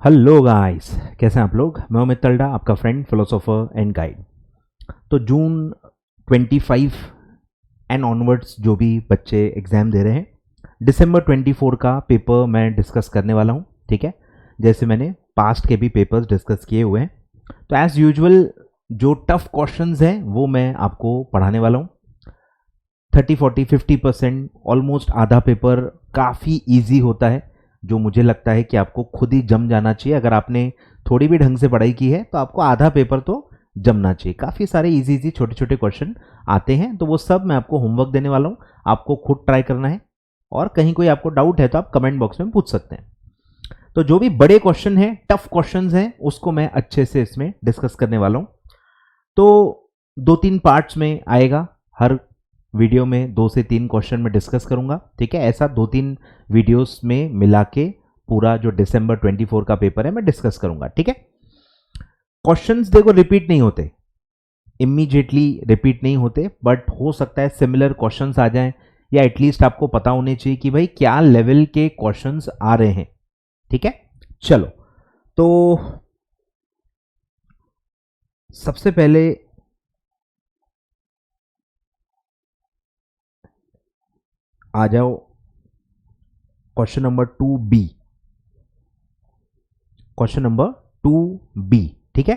Hello guys, कैसे हैं आप लोग। मैं अमित तलडा, आपका फ्रेंड, फिलोसोफर एंड गाइड। तो जून 25 एंड ऑनवर्ड्स जो भी बच्चे एग्ज़ाम दे रहे हैं, दिसंबर 24 का पेपर मैं डिस्कस करने वाला हूं। ठीक है, जैसे मैंने पास्ट के भी पेपर्स डिस्कस किए हुए हैं। तो एज़ यूजुअल जो टफ क्वेश्चंस हैं वो मैं आपको पढ़ाने वाला हूं। 30, 40, 50% ऑलमोस्ट आधा पेपर काफ़ी ईजी होता है, जो मुझे लगता है कि आपको खुद ही जम जाना चाहिए। अगर आपने थोड़ी भी ढंग से पढ़ाई की है तो आपको आधा पेपर तो जमना चाहिए। काफ़ी सारे इजी इजी छोटे छोटे क्वेश्चन आते हैं, तो वो सब मैं आपको होमवर्क देने वाला हूँ। आपको खुद ट्राई करना है, और कहीं कोई आपको डाउट है तो आप कमेंट बॉक्स में पूछ सकते हैं। तो जो भी बड़े क्वेश्चन हैं, टफ क्वेश्चन हैं, उसको मैं अच्छे से इसमें डिस्कस करने वाला हूँ। तो 2-3 पार्ट्स में आएगा। हर वीडियो में 2 से 3 क्वेश्चन में डिस्कस करूंगा। ठीक है, ऐसा 2-3 वीडियोस में मिला के पूरा जो दिसंबर 24 का पेपर है मैं डिस्कस करूंगा। ठीक है, क्वेश्चंस देखो रिपीट नहीं होते, इमीडिएटली रिपीट नहीं होते, बट हो सकता है सिमिलर क्वेश्चंस आ जाएं, या एटलीस्ट आपको पता होने चाहिए कि भाई क्या लेवल के क्वेश्चंस आ रहे हैं। ठीक है, चलो तो सबसे पहले आ जाओ question number 2B। Question number 2B, ठीक है,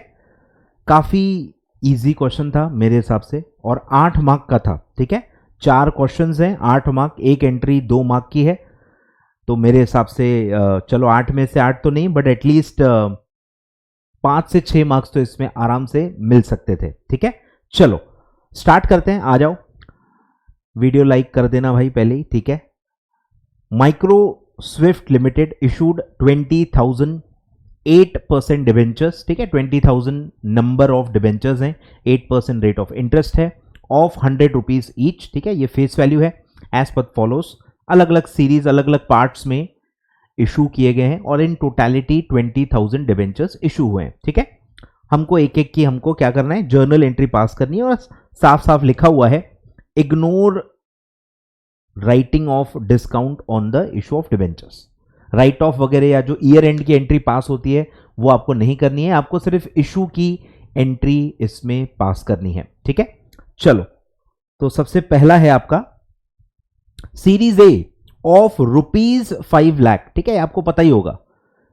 काफी इजी क्वेश्चन था मेरे हिसाब से, और 8 मार्क का था। ठीक है, 4 क्वेश्चंस हैं, 8 मार्क, एक एंट्री 2 मार्क की है। तो मेरे हिसाब से चलो 8 में से 8 तो नहीं, बट एटलीस्ट 5 से 6 मार्क्स तो इसमें आराम से मिल सकते थे। ठीक है, चलो स्टार्ट करते हैं। आ जाओ, वीडियो लाइक कर देना भाई पहले ही। ठीक है, micro Swift limited issued 20,000 8% debentures. ठीक है, 20,000 नंबर ऑफ डिबेंचर्स हैं, 8% रेट ऑफ इंटरेस्ट है, ऑफ 100 रुपीज ईच। ठीक है, ये फेस वैल्यू है। एज पर फॉलोस, अलग अलग सीरीज, अलग अलग पार्ट्स में इशू किए गए हैं, और इन टोटलिटी 20,000 डिबेंचर्स इशू हुए हैं। ठीक है, हमको एक एक की हमको क्या करना है, जर्नल एंट्री पास करनी है, और साफ साफ लिखा हुआ है, ignore writing of discount on the issue of debentures. Right of वगैरह या जो ईयर एंड की एंट्री पास होती है वो आपको नहीं करनी है, आपको सिर्फ इशू की एंट्री इसमें पास करनी है। ठीक है, चलो तो सबसे पहला है आपका सीरीज ए ऑफ ₹5 लाख। ठीक है, आपको पता ही होगा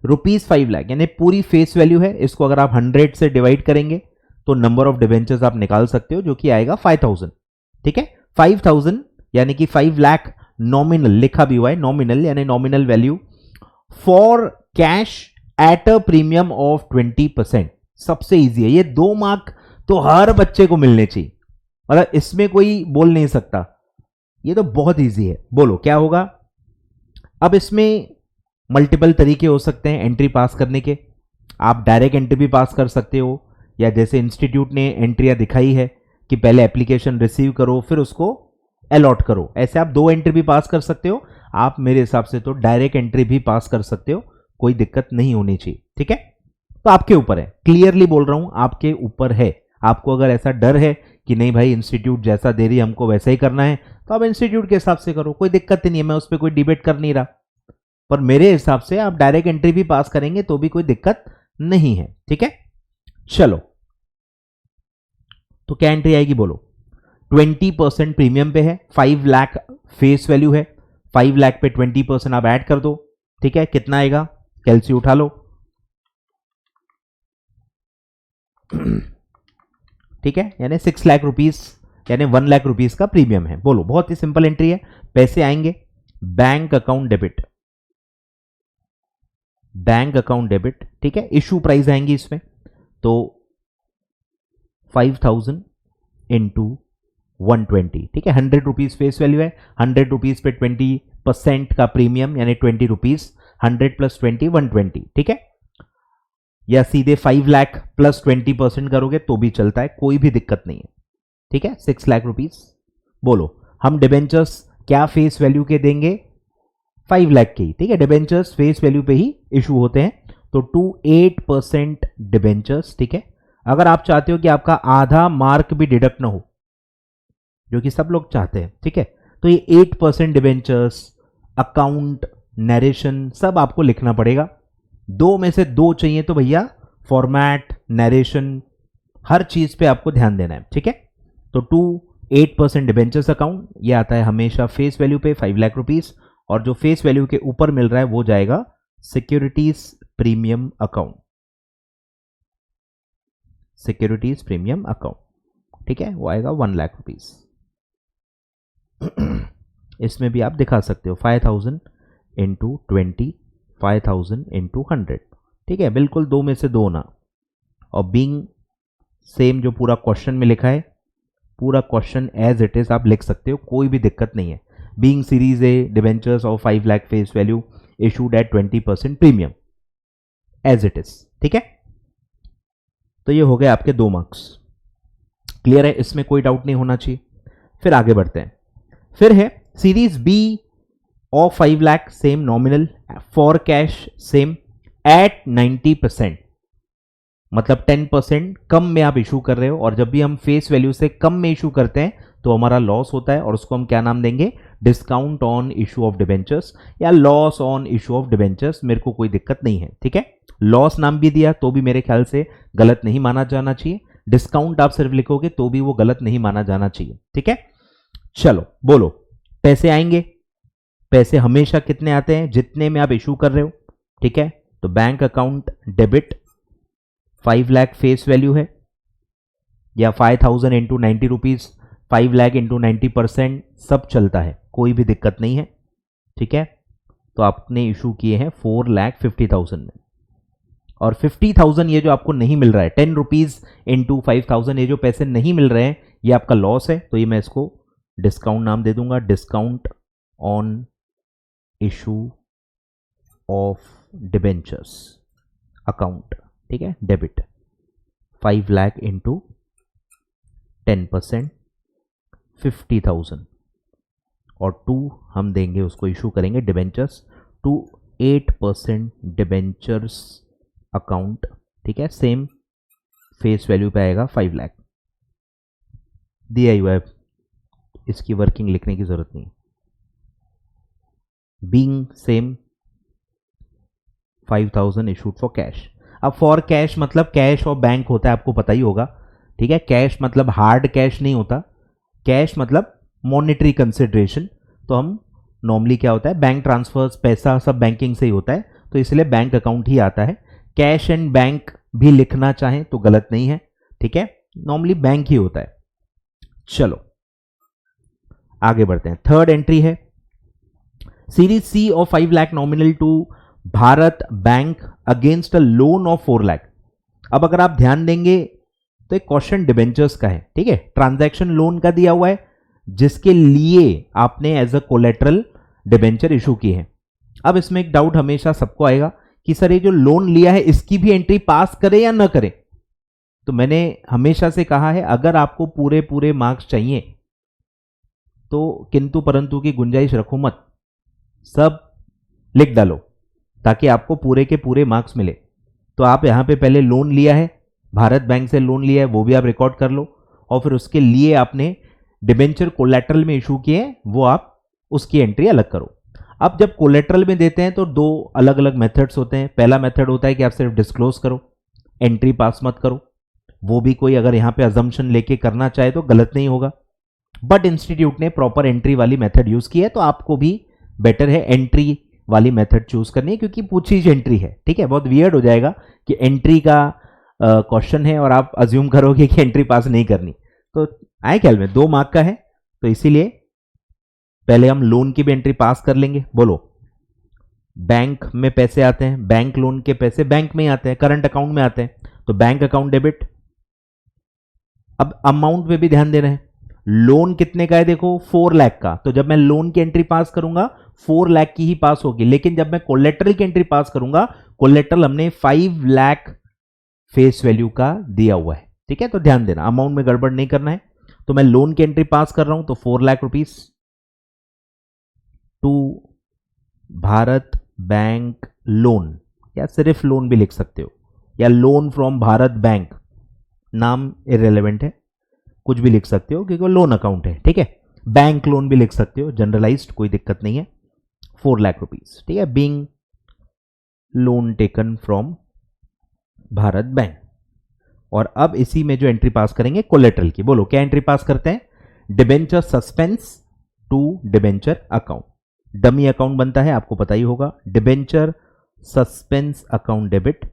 ₹5 लाख यानी पूरी फेस वैल्यू है। इसको अगर आप 100 से डिवाइड करेंगे तो नंबर ऑफ डिवेंचर्स आप निकाल सकते हो, जो कि आएगा 5,000। ठीक है, 5,000 यानी कि 5 लाख नॉमिनल लिखा भी हुआ है, नॉमिनल यानी nominal value for cash at a premium of 20%। सबसे इजी है ये, 2 मार्क तो हर बच्चे को मिलने चाहिए, मतलब इसमें कोई बोल नहीं सकता, ये तो बहुत इजी है। बोलो क्या होगा। अब इसमें मल्टीपल तरीके हो सकते हैं एंट्री पास करने के। आप डायरेक्ट एंट्री भी पास कर सकते हो, या जैसे इंस्टीट्यूट ने एंट्रियां दिखाई है कि पहले एप्लीकेशन रिसीव करो फिर उसको अलॉट करो, ऐसे आप 2 एंट्री भी पास कर सकते हो। आप मेरे हिसाब से तो डायरेक्ट एंट्री भी पास कर सकते हो, कोई दिक्कत नहीं होनी चाहिए। ठीक है, तो आपके ऊपर है, क्लियरली बोल रहा हूं, आपके ऊपर है। आपको अगर ऐसा डर है कि नहीं भाई इंस्टीट्यूट जैसा दे रही है हमको वैसा ही करना है, तो आप इंस्टीट्यूट के हिसाब से करो, कोई दिक्कत ही नहीं है, मैं उस पर कोई डिबेट कर नहीं रहा। पर मेरे हिसाब से आप डायरेक्ट एंट्री भी पास करेंगे तो भी कोई दिक्कत नहीं है। ठीक है, चलो तो क्या एंट्री आएगी बोलो। 20% प्रीमियम पे है, 5 लाख फेस वैल्यू है, 5 लाख पे 20% आप ऐड कर दो। ठीक है, कितना आएगा, कैलसी उठा लो। ठीक है, यानी 6 लाख रुपीस, यानी 1 लाख रुपीस का प्रीमियम है। बोलो, बहुत ही सिंपल एंट्री है। पैसे आएंगे bank account debit, bank account debit. ठीक है, इशू प्राइस आएंगी इसमें, तो 5,000 इंटू 120। ठीक है, 100 रुपीज फेस वैल्यू है, 100 रुपीज पे 20% का प्रीमियम यानी 20 रुपीज, 100 प्लस 20 120। ठीक है, या सीधे 5 लाख प्लस 20% करोगे तो भी चलता है, कोई भी दिक्कत नहीं है। ठीक है, 6 लाख रुपीज। बोलो, हम डिबेंचर्स क्या फेस वैल्यू के देंगे, 5 लाख के ही। ठीक है, डिबेंचर्स फेस वैल्यू पे ही इशू होते हैं, तो 8% डिबेंचर्स। ठीक है, अगर आप चाहते हो कि आपका आधा मार्क भी डिडक्ट ना हो, जो कि सब लोग चाहते हैं, ठीक है, तो ये 8% डिबेंचर्स, अकाउंट, नरेशन सब आपको लिखना पड़ेगा। दो में से दो चाहिए तो भैया फॉर्मेट, नरेशन, हर चीज पे आपको ध्यान देना है, ठीक है। तो 8% डिबेंचर्स अकाउंट, ये आता है हमेशा फेस वैल्यू पे 5 लाख रुपीस, और जो फेस वैल्यू के ऊपर मिल रहा है वो जाएगा securities premium account, securities premium account, ठीक है, वो आएगा 1 लाख रुपीस। इसमें भी आप दिखा सकते हो 5000 इंटू 20, 5000 इंटू 100, ठीक है, बिल्कुल दो में से दो ना। और बीइंग सेम जो पूरा क्वेश्चन में लिखा है, पूरा क्वेश्चन एज इट इज आप लिख सकते हो, कोई भी दिक्कत नहीं है। Being series A debentures of 5 lakh face value issued at 20% premium, as it is, ठीक है। तो ये हो गए आपके 2 मार्क्स। क्लियर है, इसमें कोई डाउट नहीं होना चाहिए। फिर आगे बढ़ते हैं। फिर है series B of 5 lakh, same nominal, for cash same, at 90%, मतलब 10% कम में आप इशू कर रहे हो, और जब भी हम फेस वैल्यू से कम में इशू करते हैं तो हमारा लॉस होता है, और उसको हम क्या नाम देंगे, discount on issue of debentures या loss on issue of debentures, मेरे को कोई दिक्कत नहीं है, ठीक है। लॉस नाम भी दिया तो भी मेरे ख्याल से गलत नहीं माना जाना चाहिए, डिस्काउंट आप सिर्फ लिखोगे तो भी वो गलत नहीं माना जाना चाहिए, ठीक है। चलो बोलो, पैसे आएंगे, पैसे हमेशा कितने आते हैं, जितने में आप इशू कर रहे हो, ठीक है। तो bank account debit 5 lakh face value है, या 5000 इंटू 90 रुपीज, 5 लाख इंटू 90%, सब चलता है, कोई भी दिक्कत नहीं है, ठीक है। तो आपने इशू किए हैं 4,50,000 में, और 50,000 ये जो आपको नहीं मिल रहा है, 10 रुपीज इंटू 5,000, ये जो पैसे नहीं मिल रहे हैं ये आपका लॉस है, तो ये मैं इसको डिस्काउंट नाम दे दूंगा, discount on issue of debentures account, ठीक है, डेबिट 5 लाख इंटू 10%, 50,000, और 2 हम देंगे उसको, इशू करेंगे डिबेंचर्स टू 8% डिबेंचर्स अकाउंट, ठीक है, सेम फेस वैल्यू पे आएगा 5 लाख, दिया हुआ है, इसकी वर्किंग लिखने की जरूरत नहीं। Being same 5,000 issued for cash. अब फॉर कैश मतलब कैश और बैंक होता है, आपको पता ही होगा, ठीक है। कैश मतलब हार्ड कैश नहीं होता, कैश मतलब मॉनेटरी कंसिडरेशन, तो हम नॉर्मली क्या होता है, बैंक ट्रांसफर्स, पैसा सब बैंकिंग से ही होता है, तो इसलिए बैंक अकाउंट ही आता है। कैश एंड बैंक भी लिखना चाहें तो गलत नहीं है, ठीक है, नॉर्मली बैंक ही होता है। चलो आगे बढ़ते हैं। थर्ड एंट्री है series C of 5 lakh nominal to Bharat bank against a loan of 4 lakh. अब अगर आप ध्यान देंगे तो एक क्वेश्चन डिबेंचर्स का है, ठीक है, ट्रांजैक्शन लोन का दिया हुआ है, जिसके लिए आपने as a collateral debenture issue की है। अब इसमें एक डाउट हमेशा सबको आएगा कि सर ये जो लोन लिया है इसकी भी एंट्री पास करे या ना करे। तो मैंने हमेशा से कहा है, अगर आपको पूरे पूरे मार्क्स चाहिए तो किंतु परंतु की गुंजाइश रखो मत, सब लिख डालो ताकि आपको पूरे के पूरे मार्क्स मिले। तो आप यहां पे पहले लोन लिया है, भारत बैंक से लोन लिया है, वो भी आप रिकॉर्ड कर लो, और फिर उसके लिए आपने डिबेंचर कोलेटरल में इशू किए, वो आप उसकी एंट्री अलग करो। अब जब कोलेटरल में देते हैं तो 2 अलग अलग मेथड्स होते हैं। पहला मेथड होता है कि आप सिर्फ डिस्क्लोज करो, एंट्री पास मत करो, वो भी कोई अगर यहां पे अजम्पशन लेके करना चाहे तो गलत नहीं होगा, बट इंस्टीट्यूट ने प्रॉपर एंट्री वाली मेथड यूज की है, तो आपको भी बेटर है एंट्री वाली मेथड चूज करनी है, क्योंकि पूछी एंट्री है, ठीक है। बहुत वियर्ड हो जाएगा कि एंट्री का क्वेश्चन है और आप अज्यूम करोगे कि एंट्री पास नहीं करनी, तो आए ख्याल में 2 मार्क का है, तो इसीलिए पहले हम लोन की भी एंट्री पास कर लेंगे। बोलो, बैंक में पैसे आते हैं, बैंक लोन के पैसे बैंक में ही आते हैं, करंट अकाउंट में आते हैं, तो बैंक अकाउंट डेबिट। अब अमाउंट पे भी ध्यान दे रहे हैं, लोन कितने का है, देखो 4 लाख का, तो जब मैं लोन की एंट्री पास करूंगा 4 लाख की ही पास होगी, लेकिन जब मैं कोलेटरल की एंट्री पास करूंगा, कोलेटरल हमने 5 लाख फेस वैल्यू का दिया हुआ है, ठीक है। तो ध्यान देना, अमाउंट में गड़बड़ नहीं करना है। तो मैं लोन की एंट्री पास कर रहा हूं, तो 4 lakh rupees to Bharat bank loan, या सिर्फ लोन भी लिख सकते हो, या लोन फ्रॉम भारत बैंक, नाम इररिलेवेंट है, कुछ भी लिख सकते हो क्योंकि वो लोन अकाउंट है, ठीक है। बैंक लोन भी लिख सकते हो, जनरलाइज्ड, कोई दिक्कत नहीं है, 4 लाख रुपीस, ठीक है। Being loan taken from Bharat bank. और अब इसी में जो एंट्री पास करेंगे कोलेटरल की, बोलो क्या एंट्री पास करते हैं? Debenture suspense to debenture account. Dummy account बनता है, आपको पता ही होगा। Debenture suspense account debit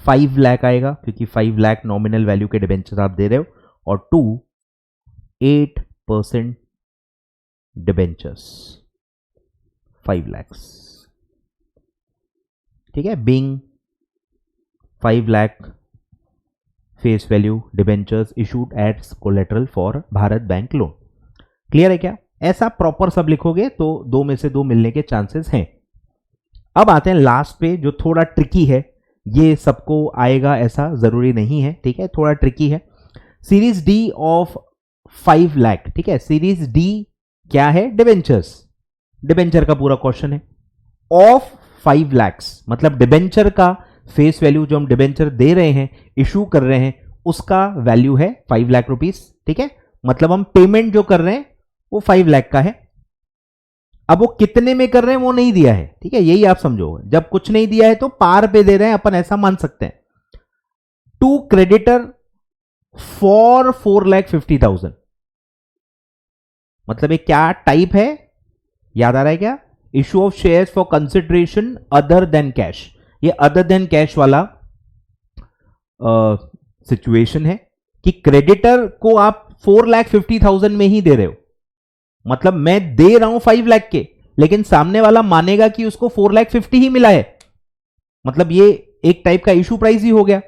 5 lakh आएगा, क्योंकि 5 लाख नॉमिनल वैल्यू के डिबेंचर आप दे रहे हो, और 8% डिबेंचर्स 5 लाख। ठीक है, being 5 lakh face value debentures issued as collateral for Bharat bank loan. Clear है क्या? ऐसा प्रॉपर सब लिखोगे तो 2 में से 2 मिलने के चांसेस हैं। अब आते हैं लास्ट पे, जो थोड़ा ट्रिकी है। ये सबको आएगा ऐसा जरूरी नहीं है, ठीक है, थोड़ा ट्रिकी है। सीरीज डी ऑफ 5 लाख, ठीक है, सीरीज डी क्या है? डिबेंचर्स, डिबेंचर का पूरा क्वेश्चन है। ऑफ 5 लाख मतलब डिबेंचर का फेस वैल्यू, जो हम डिबेंचर दे रहे हैं, इशू कर रहे हैं, उसका वैल्यू है 5 लाख रुपीस। ठीक है, मतलब हम पेमेंट जो कर रहे हैं वो 5 लाख का है। अब वो कितने में कर रहे हैं वो नहीं दिया है, ठीक है, यही आप समझो। जब कुछ नहीं दिया है तो पार पे दे रहे हैं, अपन ऐसा मान सकते हैं। टू क्रेडिटर फॉर 4,50,000, मतलब ये क्या टाइप है? याद आ रहा है क्या? Issue of shares for consideration other than cash. ये अदर देन कैश वाला सिचुएशन है कि क्रेडिटर को आप 4,50,000 में ही दे रहे हो। मतलब मैं दे रहा हूं 5 लाख के, लेकिन सामने वाला मानेगा कि उसको 4,50,000 ही मिला है। मतलब ये एक टाइप का इशू प्राइस ही हो गया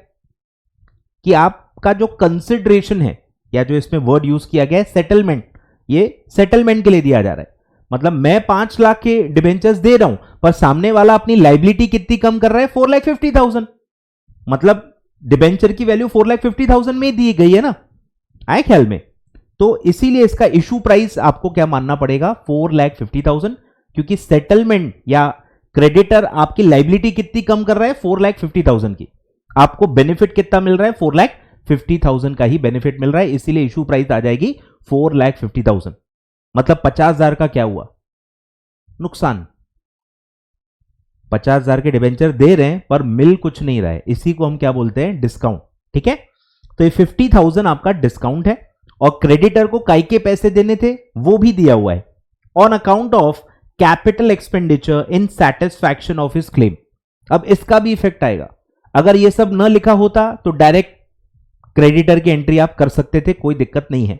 कि आपका जो कंसिडरेशन है, या जो इसमें वर्ड यूज किया गया है सेटलमेंट, ये सेटलमेंट के लिए दिया जा रहा है। मतलब मैं 5 लाख के डिबेंचर्स दे रहा हूं, पर सामने वाला अपनी लाइबिलिटी कितनी कम कर रहा है? 4,50,000। मतलब डिबेंचर की वैल्यू 4,50,000 में दी गई है ना, आए ख्याल में? तो इसीलिए इसका इशू प्राइस आपको क्या मानना पड़ेगा? 4,50,000, क्योंकि सेटलमेंट या क्रेडिटर आपकी लाइबिलिटी कितनी कम कर रहा है? 4,50,000 की। आपको बेनिफिट कितना मिल रहा है? 4,50,000 का ही बेनिफिट मिल रहा है, इसीलिए इशू प्राइस आ जाएगी 4,50,000। मतलब 50,000 का क्या हुआ? नुकसान। 50,000 के डिबेंचर दे रहे हैं पर मिल कुछ नहीं रहा है, इसी को हम क्या बोलते हैं? डिस्काउंट। ठीक है, तो ये 50,000 आपका डिस्काउंट है। और क्रेडिटर को काय के पैसे देने थे वो भी दिया हुआ है, on account of capital expenditure in satisfaction of his claim. अब इसका भी इफेक्ट आएगा। अगर ये सब न लिखा होता तो डायरेक्ट क्रेडिटर की एंट्री आप कर सकते थे, कोई दिक्कत नहीं है,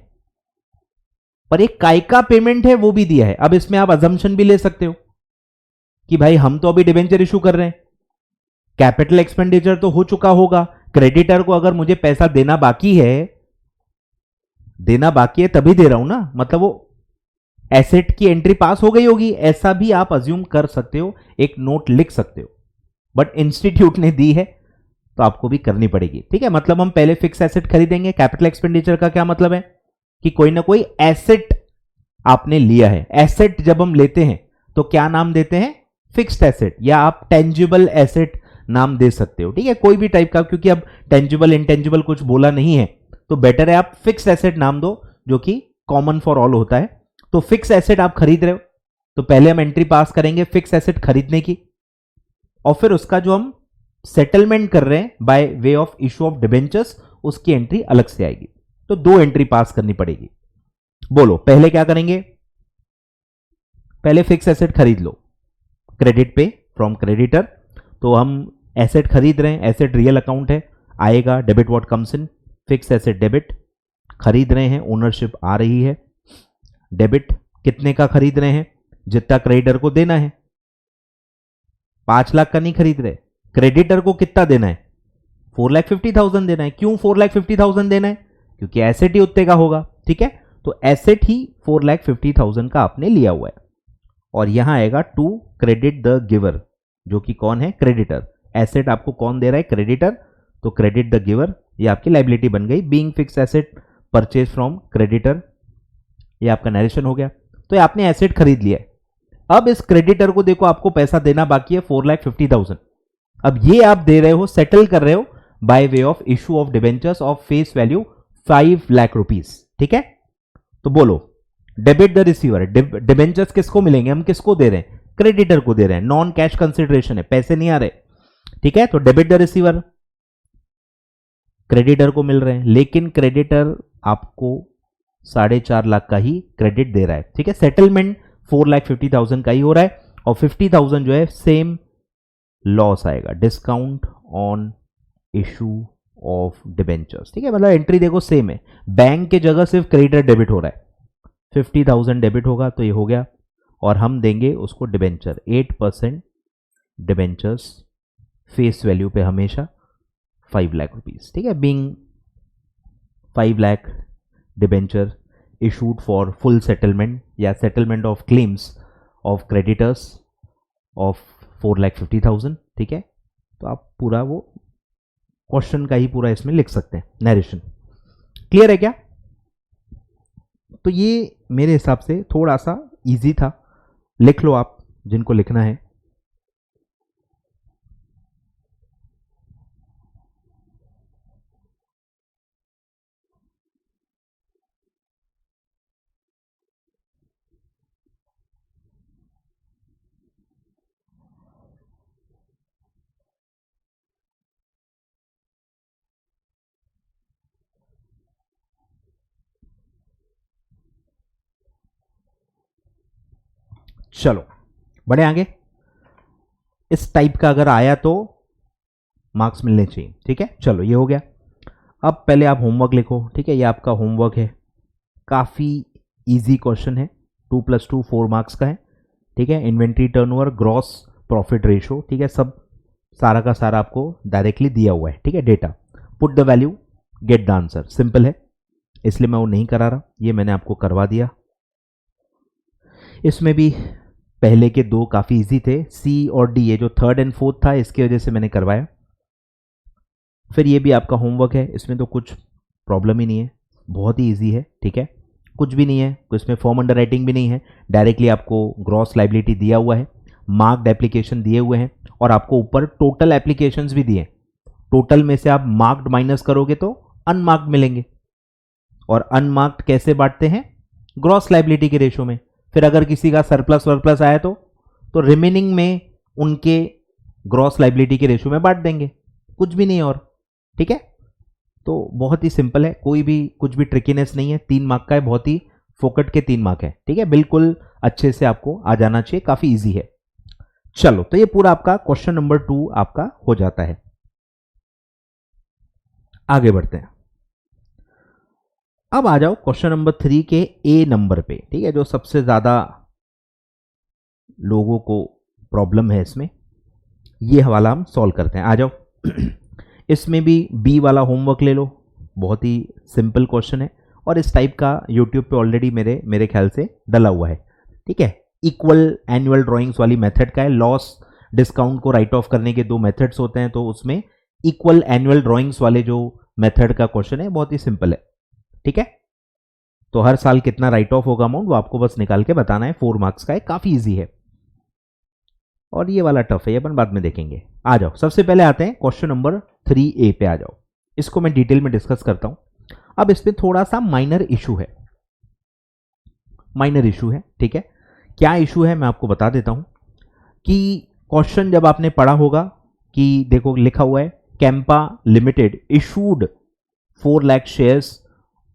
पर एक काय का पेमेंट है वो भी दिया है। अब इसमें आप अजम्पशन भी ले सकते हो कि भाई हम तो अभी डिबेंचर इशू कर रहे हैं, कैपिटल एक्सपेंडिचर तो हो चुका होगा, क्रेडिटर को अगर मुझे पैसा देना बाकी है तभी दे रहा हूं ना, मतलब वो एसेट की एंट्री पास हो गई होगी, ऐसा भी आप अज्यूम कर सकते हो, एक नोट लिख सकते हो। बट इंस्टीट्यूट ने दी है तो आपको भी करनी पड़ेगी। ठीक है, मतलब हम पहले फिक्स एसेट खरीदेंगे। कैपिटल एक्सपेंडिचर का क्या मतलब है? कि कोई ना कोई एसेट आपने लिया है। एसेट जब हम लेते हैं तो क्या नाम देते हैं? फिक्स्ड एसेट, या आप टेंजिबल एसेट नाम दे सकते हो। ठीक है, कोई भी टाइप का, क्योंकि अब टेंजिबल इंटेंजिबल कुछ बोला नहीं है तो बेटर है आप फिक्स्ड एसेट नाम दो, जो कि कॉमन फॉर ऑल होता है। तो फिक्स एसेट आप खरीद रहे हो, तो पहले हम एंट्री पास करेंगे फिक्स एसेट खरीदने की, और फिर उसका जो हम सेटलमेंट कर रहे हैं by way of issue of debentures, उसकी एंट्री अलग से आएगी। तो 2 एंट्री पास करनी पड़ेगी। बोलो पहले क्या करेंगे? पहले फिक्स एसेट खरीद लो, क्रेडिट पे फ्रॉम क्रेडिटर। तो हम एसेट खरीद रहे हैं, एसेट रियल अकाउंट है, आएगा debit what comes in, fix asset debit. खरीद रहे हैं, ओनरशिप आ रही है, डेबिट। कितने का खरीद रहे हैं? जितना क्रेडिटर को देना है। 5 लाख का नहीं खरीद रहे, क्रेडिटर को कितना देना है? 4,50,000 देना है। क्यों 4,50,000 देना है? क्योंकि एसेट ही उतने का होगा। ठीक है, तो एसेट ही 4,50,000 का आपने लिया हुआ है। और यहां आएगा टू क्रेडिट द गिवर, जो कि कौन है? क्रेडिटर। एसेट आपको कौन दे रहा है? क्रेडिटर। तो क्रेडिट द गिवर, ये आपकी लाइबिलिटी बन गई। Being fix asset purchase from creditor, ये आपका नरेशन हो गया। तो ये आपने एसेट खरीद लिया है। अब इस क्रेडिटर को देखो, आपको पैसा देना बाकी है 4,50,000। अब ये आप दे रहे हो, सेटल कर रहे हो by way of issue of debentures of face value 5 lakh rupees. ठीक है, तो बोलो डेबिट द रिसीवर। डिबेंचर्स किसको मिलेंगे? हम किसको दे रहे हैं? क्रेडिटर को दे रहे हैं, नॉन कैश कंसिडरेशन है, पैसे नहीं आ रहे, ठीक है। तो डेबिट द रिसीवर, क्रेडिटर को मिल रहे हैं, लेकिन क्रेडिटर आपको 4.5 लाख का ही क्रेडिट दे रहा है, ठीक है। सेटलमेंट 4,50,000 का ही हो रहा है और 50,000 जो है सेम लॉस आएगा, discount on issue of debentures, ठीक है। मतलब एंट्री देखो सेम है, बैंक के जगह सिर्फ क्रेडिटर डेबिट हो रहा है, 50,000 डेबिट होगा तो ये हो गया, और हम देंगे उसको डिबेंचर 8% डिबेंचर्स फेस वैल्यू पे हमेशा 5 लाख रुपीज, ठीक है। Being 5 lakh debenture issued for full settlement या settlement of claims of creditors of 4,50,000, ठीक है। तो आप पूरा वो क्वेश्चन का ही पूरा इसमें लिख सकते हैं, नरेशन। क्लियर है क्या? तो ये मेरे हिसाब से थोड़ा सा इजी था, लिख लो आप जिनको लिखना है। चलो बढ़े आगे। इस टाइप का अगर आया तो मार्क्स मिलने चाहिए, ठीक है। चलो ये हो गया। अब पहले आप होमवर्क लिखो, ठीक है। ये आपका होमवर्क है, काफ़ी इजी क्वेश्चन है, 2 + 2 4 मार्क्स का है, ठीक है। Inventory turnover, gross profit ratio, ठीक है, सब सारा का सारा आपको डायरेक्टली दिया हुआ है, ठीक है। Data, put the value, get the answer, simple है, इसलिए मैं वो नहीं करा रहा, ये मैंने आपको करवा दिया। इसमें भी पहले के दो काफ़ी इजी थे, सी और डी, ये जो थर्ड एंड फोर्थ था इसकी वजह से मैंने करवाया। फिर ये भी आपका होमवर्क है, इसमें तो कुछ प्रॉब्लम ही नहीं है, बहुत ही इजी है, ठीक है। कुछ भी नहीं है, इसमें फॉर्म अंडर राइटिंग भी नहीं है, डायरेक्टली आपको ग्रॉस लाइबिलिटी दिया हुआ है, मार्क्ड एप्लीकेशन दिए हुए हैं, और आपको ऊपर टोटल एप्लीकेशंस भी दिए। टोटल में से आप मार्क्ड माइनस करोगे तो अनमार्क्ड मिलेंगे, और अनमार्क्ड कैसे बांटते हैं? ग्रॉस लाइबिलिटी के रेशो में। फिर अगर किसी का सरप्लस वर्प्लस आया तो रिमेनिंग में उनके ग्रॉस लाइबिलिटी के रेशो में बांट देंगे, कुछ भी नहीं और, ठीक है। तो बहुत ही सिंपल है, कोई भी कुछ भी ट्रिकीनेस नहीं है, 3 मार्क का है, बहुत ही फोकट के 3 मार्क है, ठीक है। बिल्कुल अच्छे से आपको आ जाना चाहिए, काफी इजी है। चलो, तो ये पूरा आपका क्वेश्चन नंबर 2 आपका हो जाता है। आगे बढ़ते हैं। अब आ जाओ क्वेश्चन नंबर 3 के ए नंबर पे, ठीक है, जो सबसे ज्यादा लोगों को प्रॉब्लम है इसमें, ये हवाला हम सॉल्व करते हैं। आ जाओ। इसमें भी बी वाला होमवर्क ले लो, बहुत ही सिंपल क्वेश्चन है, और इस टाइप का यूट्यूब पे ऑलरेडी मेरे ख्याल से डला हुआ है, ठीक है। इक्वल एनुअल ड्राइंग्स वाली मेथड का है, लॉस डिस्काउंट को राइट ऑफ करने के 2 मेथड्स होते हैं, तो उसमें इक्वल एनुअल ड्राइंग्स वाले जो मेथड का क्वेश्चन है बहुत ही सिंपल है, ठीक है। तो हर साल कितना राइट ऑफ होगा अमाउंट, वो आपको बस निकाल के बताना है, 4 मार्क्स का है, काफी इजी है। और ये वाला टफ है, ये अपन बाद में देखेंगे। आ जाओ, सबसे पहले आते हैं क्वेश्चन नंबर 3A पे। आ जाओ, इसको मैं डिटेल में डिस्कस करता हूं। अब इसमें थोड़ा सा माइनर इशू है, ठीक है। क्या इशू है मैं आपको बता देता हूं कि क्वेश्चन जब आपने पढ़ा होगा कि देखो लिखा हुआ है, Campa limited issued 4 lakh shares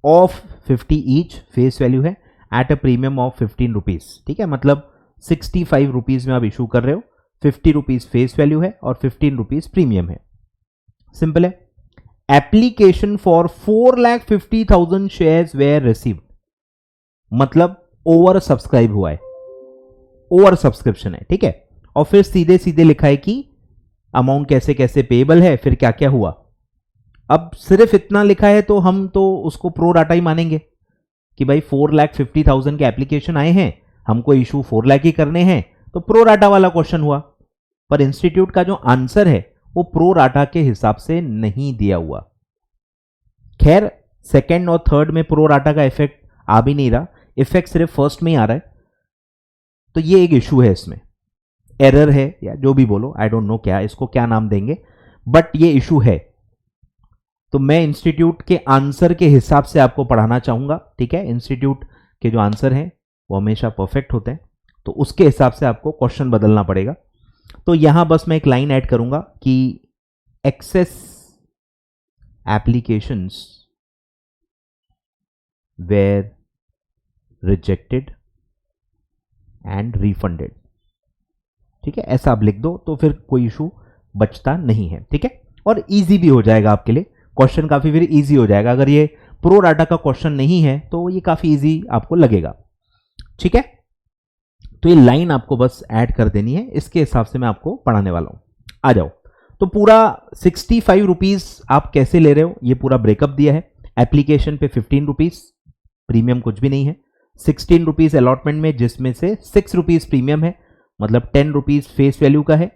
of 50 each, face value है at a premium of 15 rupees, ठीक है। मतलब 65 रुपीज में आप इशू कर रहे हो, 50 रुपीज फेस वैल्यू है और 15 रुपीज प्रीमियम है, सिंपल है। Application for 4,50,000 shares where received, मतलब ओवर सब्सक्राइब हुआ है, ओवर सब्सक्रिप्शन है, ठीक है। और फिर सीधे सीधे लिखा है कि अमाउंट कैसे कैसे पेएबल है, फिर क्या क्या हुआ। अब सिर्फ इतना लिखा है तो हम तो उसको प्रो डाटा ही मानेंगे कि भाई 4,50,000 के एप्लीकेशन आए हैं, हमको इशू 4 लाख ही करने हैं, तो प्रो डाटा वाला क्वेश्चन हुआ। पर इंस्टीट्यूट का जो आंसर है वो प्रो डाटा के हिसाब से नहीं दिया हुआ। खैर, सेकंड और थर्ड में प्रो डाटा का इफेक्ट आ भी नहीं रहा, इफेक्ट सिर्फ फर्स्ट में ही आ रहा है, तो ये एक इशू है, इसमें एरर है या जो भी बोलो, आई डोंट नो क्या इसको क्या नाम देंगे, बट ये इशू है। तो मैं इंस्टीट्यूट के आंसर के हिसाब से आपको पढ़ाना चाहूंगा, ठीक है। इंस्टीट्यूट के जो आंसर हैं वो हमेशा परफेक्ट होते हैं, तो उसके हिसाब से आपको क्वेश्चन बदलना पड़ेगा। तो यहां बस मैं एक लाइन ऐड करूंगा कि excess applications were rejected and refunded. ठीक है, ऐसा आप लिख दो तो फिर कोई इशू बचता नहीं है। ठीक है, और इजी भी हो जाएगा आपके लिए, क्वेश्चन काफी फिर इजी हो जाएगा। अगर ये प्रो डाटा का क्वेश्चन नहीं है तो ये काफी इजी आपको लगेगा। ठीक है, तो ये लाइन आपको बस ऐड कर देनी है, इसके हिसाब से मैं आपको पढ़ाने वाला हूं। आ जाओ, तो पूरा 65 रुपीज आप कैसे ले रहे हो ये पूरा ब्रेकअप दिया है। एप्लीकेशन पे 15 रुपीज, प्रीमियम कुछ भी नहीं है। 16 रुपीज अलॉटमेंट में, जिसमें से 6 रुपीज प्रीमियम है, मतलब 10 रुपीज फेस वैल्यू का है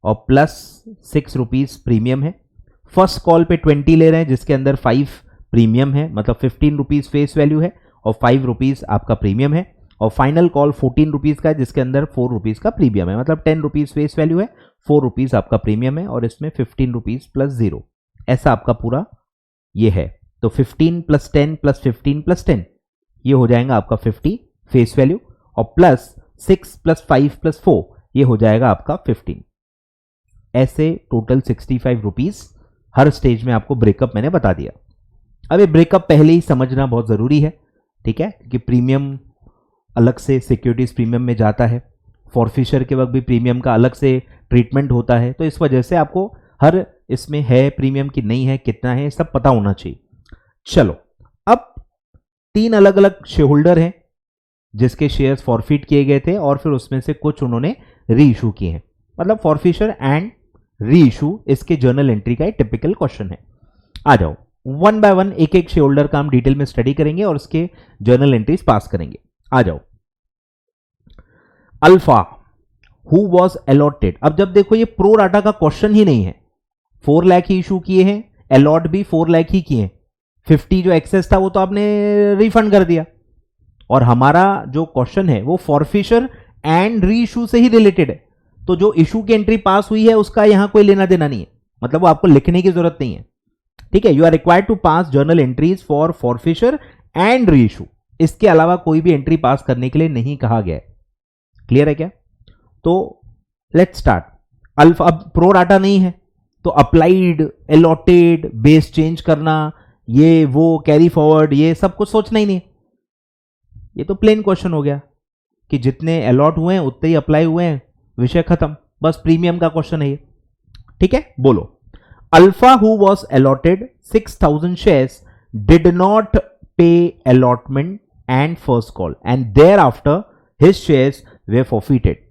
और प्लस 6 रुपीज प्रीमियम है। फर्स्ट कॉल पे 20 ले रहे हैं, जिसके अंदर 5 प्रीमियम है, मतलब 15 रुपीज फेस वैल्यू है और 5 रुपीज आपका प्रीमियम है। और फाइनल कॉल 14 रुपीज का है, जिसके अंदर 4 रुपीज का प्रीमियम है, मतलब 10 रुपीज फेस वैल्यू है, 4 रुपीज आपका प्रीमियम है और इसमें 15 रुपीज प्लस 0, ऐसा आपका पूरा ये है। तो 15 प्लस 10 प्लस 15 प्लस 10 ये हो जाएगा आपका 50 फेस वैल्यू और प्लस 6 प्लस 5 प्लस 4 ये हो जाएगा आपका 15। ऐसे टोटल 65 रुपीज हर स्टेज में आपको ब्रेकअप मैंने बता दिया। अब ये ब्रेकअप पहले ही समझना बहुत जरूरी है। ठीक है, क्योंकि प्रीमियम अलग से सिक्योरिटीज प्रीमियम में जाता है, फॉरफिशर के वक्त भी प्रीमियम का अलग से ट्रीटमेंट होता है, तो इस वजह से आपको हर इसमें है प्रीमियम की नहीं है, कितना है, सब पता होना चाहिए। चलो, अब 3 अलग अलग शेयर होल्डर हैं जिसके शेयर्स फॉरफिट किए गए थे और फिर उसमें से कुछ उन्होंने री इशू किए हैं, मतलब फॉरफिशर एंड री इशू इसके जर्नल एंट्री का एक टिपिकल क्वेश्चन है। आ जाओ, वन बाय वन एक एक शेयर होल्डर का हम डिटेल में स्टडी करेंगे और उसके जर्नल एंट्रीज पास करेंगे। आ जाओ, अल्फा हु वॉज अलॉटेड। अब जब देखो ये प्रो डाटा का क्वेश्चन ही नहीं है, 4 लाख ही इशू किए हैं, अलॉट भी 4 लाख ही किए हैं, 50 जो एक्सेस था वो तो आपने रिफंड कर दिया। और हमारा जो क्वेश्चन है वो फॉरफिशर एंड री इशू से ही रिलेटेड है, तो जो इशू की एंट्री पास हुई है उसका यहां कोई लेना देना नहीं है, मतलब वो आपको लिखने की जरूरत नहीं है। ठीक है, you are required to pass journal entries for forfeiture and reissue, इसके अलावा कोई भी एंट्री पास करने के लिए नहीं कहा गया है। क्लियर है क्या? तो लेट्स स्टार्ट। अल्फा, अब प्रो डाटा नहीं है तो अप्लाइड, अलॉटेड, बेस चेंज करना, ये वो कैरी फॉरवर्ड, ये सब कुछ सोचना ही नहीं। ये तो प्लेन क्वेश्चन हो गया कि जितने अलॉट हुए हैं उतने ही अप्लाई हुए हैं, विषय खत्म, बस प्रीमियम का क्वेश्चन है ये। ठीक है, बोलो। Alpha who was allotted 6000 shares did not pay allotment and first call and there after his shares were forfeited.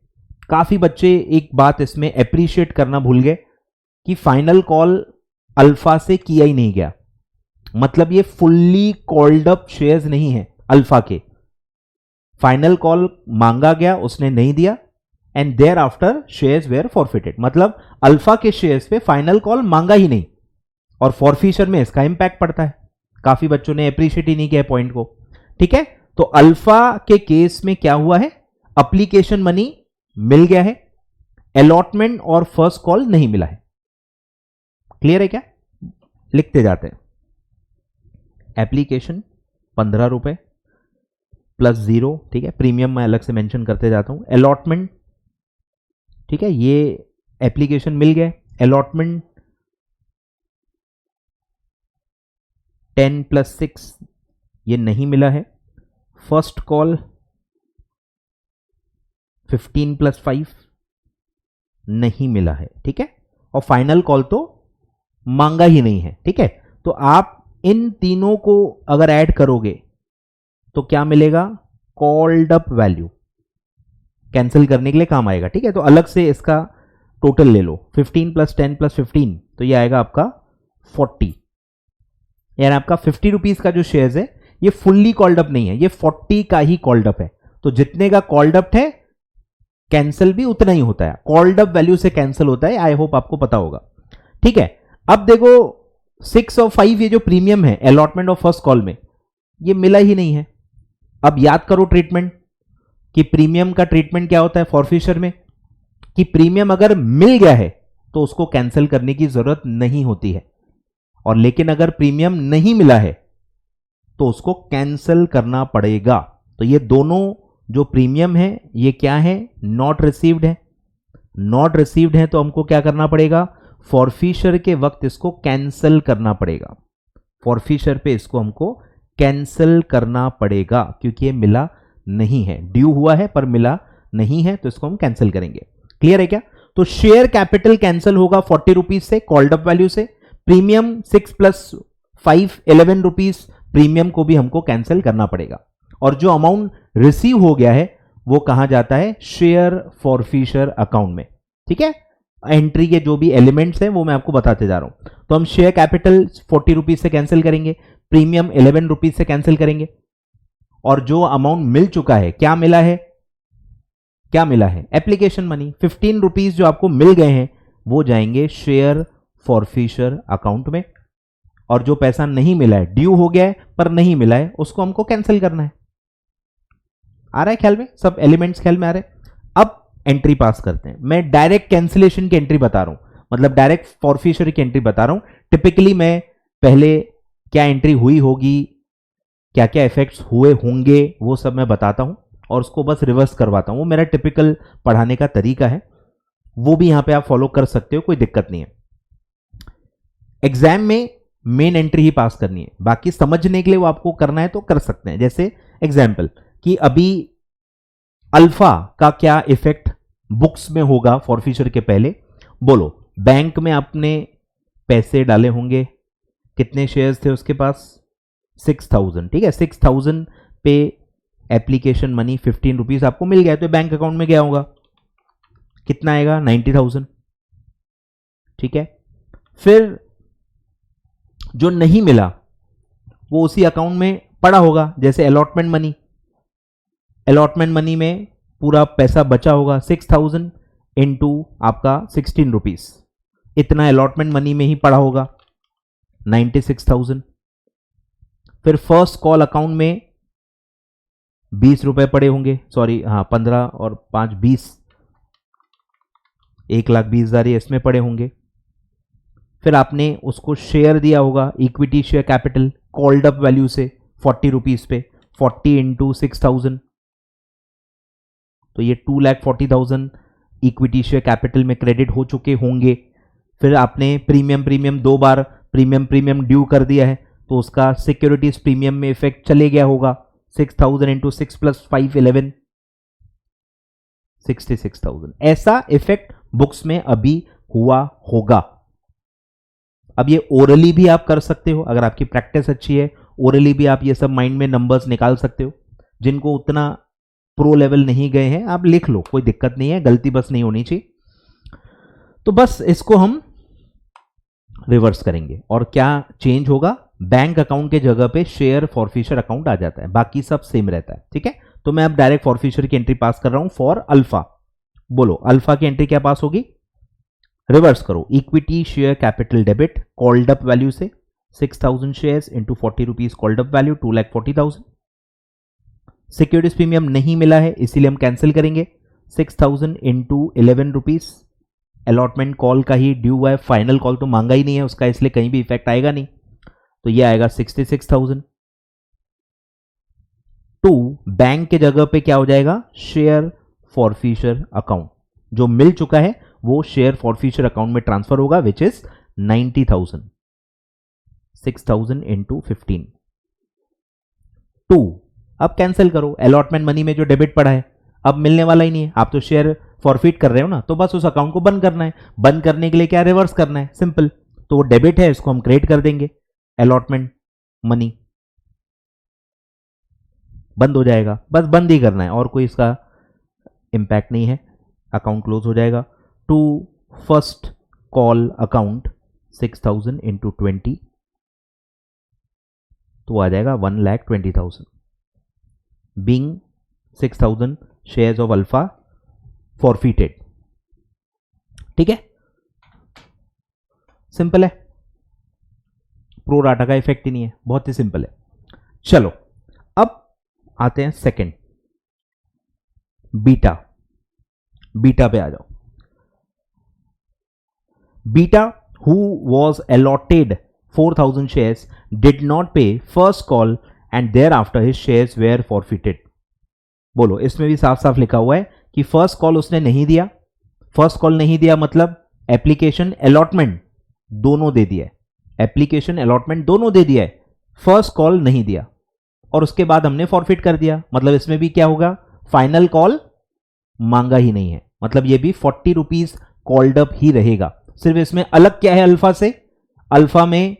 काफी बच्चे एक बात इसमें अप्रिशिएट करना भूल गए कि फाइनल कॉल अल्फा से किया ही नहीं गया, मतलब ये फुल्ली कॉल्ड अप शेयर्स नहीं है अल्फा के, फाइनल कॉल मांगा गया उसने नहीं दिया and there after shares were forfeited, मतलब अल्फा के शेयर्स पे फाइनल कॉल मांगा ही नहीं और फॉरफिशर में इसका इंपैक्ट पड़ता है। काफी बच्चों ने अप्रिशिएट ही नहीं किया पॉइंट को। ठीक है, तो अल्फा के केस में क्या हुआ है, एप्लीकेशन मनी मिल गया है, अलॉटमेंट और फर्स्ट कॉल नहीं मिला है। क्लियर है क्या? लिखते जाते हैं। एप्लीकेशन 15 रुपए प्लस 0, ठीक है, प्रीमियम मैं अलग से मेंशन करते जाता हूं। अलॉटमेंट, ठीक है, ये एप्लीकेशन मिल गया, अलॉटमेंट 10 प्लस 6 ये नहीं मिला है, फर्स्ट कॉल 15 प्लस 5 नहीं मिला है। ठीक है, और फाइनल कॉल तो मांगा ही नहीं है। ठीक है, तो आप इन तीनों को अगर ऐड करोगे तो क्या मिलेगा, कॉल्ड अप वैल्यू, कैंसिल करने के लिए काम आएगा। ठीक है, तो अलग से इसका टोटल ले लो, 15 प्लस 10 प्लस 15 तो ये आएगा आपका 40, यानी आपका 50 रुपीज का जो शेयर्स है ये फुल्ली कॉल्ड अप नहीं है, ये 40 का ही कॉल्ड अप है। तो जितने का कॉल्ड अप है कैंसिल भी उतना ही होता है, कॉल्ड अप वैल्यू से कैंसिल होता है। आई होप आपको पता होगा। ठीक है, अब देखो 6 और 5 ये जो प्रीमियम है अलॉटमेंट और फर्स्ट कॉल में ये मिला ही नहीं है। अब याद करो ट्रीटमेंट कि प्रीमियम का ट्रीटमेंट क्या होता है फॉरफिशर में, कि प्रीमियम अगर मिल गया है तो उसको कैंसिल करने की जरूरत नहीं होती है, और लेकिन अगर प्रीमियम नहीं मिला है तो उसको कैंसिल करना पड़ेगा। तो ये दोनों जो प्रीमियम है ये क्या है, नॉट रिसीव्ड है। नॉट रिसीव्ड है तो हमको क्या करना पड़ेगा, फॉरफिशर के वक्त इसको कैंसिल करना पड़ेगा। फॉरफिशर पे इसको हमको कैंसिल करना पड़ेगा क्योंकि ये मिला नहीं है, ड्यू हुआ है पर मिला नहीं है, तो इसको हम कैंसिल करेंगे। क्लियर है क्या? तो शेयर कैपिटल कैंसिल होगा 40 रुपीज से, कॉल्ड अप वैल्यू से। प्रीमियम 6 + 5 11 रुपीज, प्रीमियम को भी हमको कैंसिल करना पड़ेगा। और जो अमाउंट रिसीव हो गया है वो कहां जाता है, शेयर फॉरफिशर अकाउंट में। ठीक है, एंट्री के जो भी एलिमेंट्स हैं वो मैं आपको बताते जा रहा हूं। तो हम शेयर कैपिटल 40 रुपीज से कैंसिल करेंगे, प्रीमियम 11 रुपीज से कैंसिल करेंगे, और जो अमाउंट मिल चुका है, क्या मिला है, क्या मिला है, एप्लीकेशन मनी 15 रुपीज जो आपको मिल गए हैं वो जाएंगे शेयर फॉरफिशर अकाउंट में। और जो पैसा नहीं मिला है, ड्यू हो गया है पर नहीं मिला है, उसको हमको कैंसिल करना है। आ रहा है ख्याल में, सब एलिमेंट्स ख्याल में आ रहे हैं। अब एंट्री पास करते हैं। मैं डायरेक्ट कैंसिलेशन की एंट्री बता रहा हूं, मतलब डायरेक्ट फॉरफिशर की एंट्री बता रहा हूं। टिपिकली मैं पहले क्या एंट्री हुई होगी, क्या क्या इफेक्ट्स हुए होंगे, वो सब मैं बताता हूं और उसको बस रिवर्स करवाता हूं। वो मेरा टिपिकल पढ़ाने का तरीका है, वो भी यहां पे आप फॉलो कर सकते हो, कोई दिक्कत नहीं है। एग्जाम में मेन एंट्री ही पास करनी है, बाकी समझने के लिए वो आपको करना है तो कर सकते हैं। जैसे एग्जाम्पल कि अभी अल्फा का क्या इफेक्ट बुक्स में होगा फॉरफिशर के पहले, बोलो। बैंक में आपने पैसे डाले होंगे, कितने शेयर्स थे उसके पास, 6000। ठीक है, 6000 पे एप्लीकेशन मनी 15 रुपीज आपको मिल गया, तो बैंक अकाउंट में गया होगा, कितना आएगा, 90,000। ठीक है, फिर जो नहीं मिला वो उसी अकाउंट में पड़ा होगा, जैसे अलॉटमेंट मनी। अलॉटमेंट मनी में पूरा पैसा बचा होगा, 6000 इंटू आपका 16 रुपीज, इतना अलॉटमेंट मनी में ही पड़ा होगा, 96,000। फिर फर्स्ट कॉल अकाउंट में 20 रुपए पड़े होंगे, सॉरी हाँ 15 और 5 20, 1,20,000 इसमें पड़े होंगे। फिर आपने उसको शेयर दिया होगा, equity share capital called up value से 40 रुपीज पे, 40 इंटू 6000, तो ये 2,40,000 इक्विटी शेयर कैपिटल में क्रेडिट हो चुके होंगे। फिर आपने प्रीमियम 2 बार प्रीमियम ड्यू कर दिया है, तो उसका सिक्योरिटीज प्रीमियम में इफेक्ट चले गया होगा, 6000 इंटू 6 + 5 11, 66,000। ऐसा इफेक्ट बुक्स में अभी हुआ होगा। अब ये ओरली भी आप कर सकते हो, अगर आपकी प्रैक्टिस अच्छी है, ओरली भी आप ये सब माइंड में नंबर्स निकाल सकते हो। जिनको उतना प्रो लेवल नहीं गए हैं, आप लिख लो, कोई दिक्कत नहीं है, गलती बस नहीं होनी चाहिए। तो बस इसको हम रिवर्स करेंगे और क्या चेंज होगा, बैंक अकाउंट के जगह पे शेयर फॉरफिशर अकाउंट आ जाता है, बाकी सब सेम रहता है। ठीक है, तो मैं अब डायरेक्ट फॉरफिशर की एंट्री पास कर रहा हूं फॉर अल्फा। बोलो अल्फा की एंट्री क्या पास होगी, रिवर्स करो, equity share capital debit called up value से 6000 shares into 40 rupees called up value 2,40,000। Securities premium नहीं मिला है इसीलिए हम कैंसिल करेंगे, 6000 इंटू 11 रुपीज, अलॉटमेंट कॉल का ही ड्यू हुआ है, फाइनल कॉल तो मांगा ही नहीं है उसका, इसलिए कहीं भी इफेक्ट आएगा नहीं, तो ये आएगा 66,000। टू बैंक के जगह पे क्या हो जाएगा, शेयर फॉरफिशर अकाउंट, जो मिल चुका है वो शेयर फॉरफिशर अकाउंट में ट्रांसफर होगा, विच इज 90,000, 6,000 इंटू 15। टू अब कैंसिल करो, अलॉटमेंट मनी में जो डेबिट पड़ा है अब मिलने वाला ही नहीं है, आप तो शेयर फॉरफिट कर रहे हो ना, तो बस उस अकाउंट को बंद करना है। बंद करने के लिए क्या, रिवर्स करना है, सिंपल। तो वो डेबिट है, इसको हम क्रेडिट कर देंगे, अलॉटमेंट मनी बंद हो जाएगा, बस बंद ही करना है और कोई इसका इंपैक्ट नहीं है, अकाउंट क्लोज हो जाएगा। To first call account 6000 into 20, तो आ जाएगा 1,20,000, being 6000 shares of alpha forfeited. ठीक है, सिंपल है, प्रो राटा का इफेक्ट ही नहीं है, बहुत ही सिंपल है। चलो अब आते हैं सेकंड, बीटा। बीटा पे आ जाओ। Beta who was allotted 4,000 shares did not pay first call and thereafter his shares were forfeited. बोलो, इसमें भी साफ साफ लिखा हुआ है कि फर्स्ट कॉल उसने नहीं दिया। फर्स्ट कॉल नहीं दिया मतलब एप्लीकेशन अलॉटमेंट दोनों दे दिया है, एप्लीकेशन अलॉटमेंट दोनों दे दिया है, फर्स्ट कॉल नहीं दिया और उसके बाद हमने फॉरफिट कर दिया, मतलब इसमें भी क्या होगा, फाइनल कॉल मांगा ही नहीं है, मतलब ये भी 40 रुपीज कॉल्ड अप ही रहेगा। सिर्फ इसमें अलग क्या है अल्फा से, अल्फा में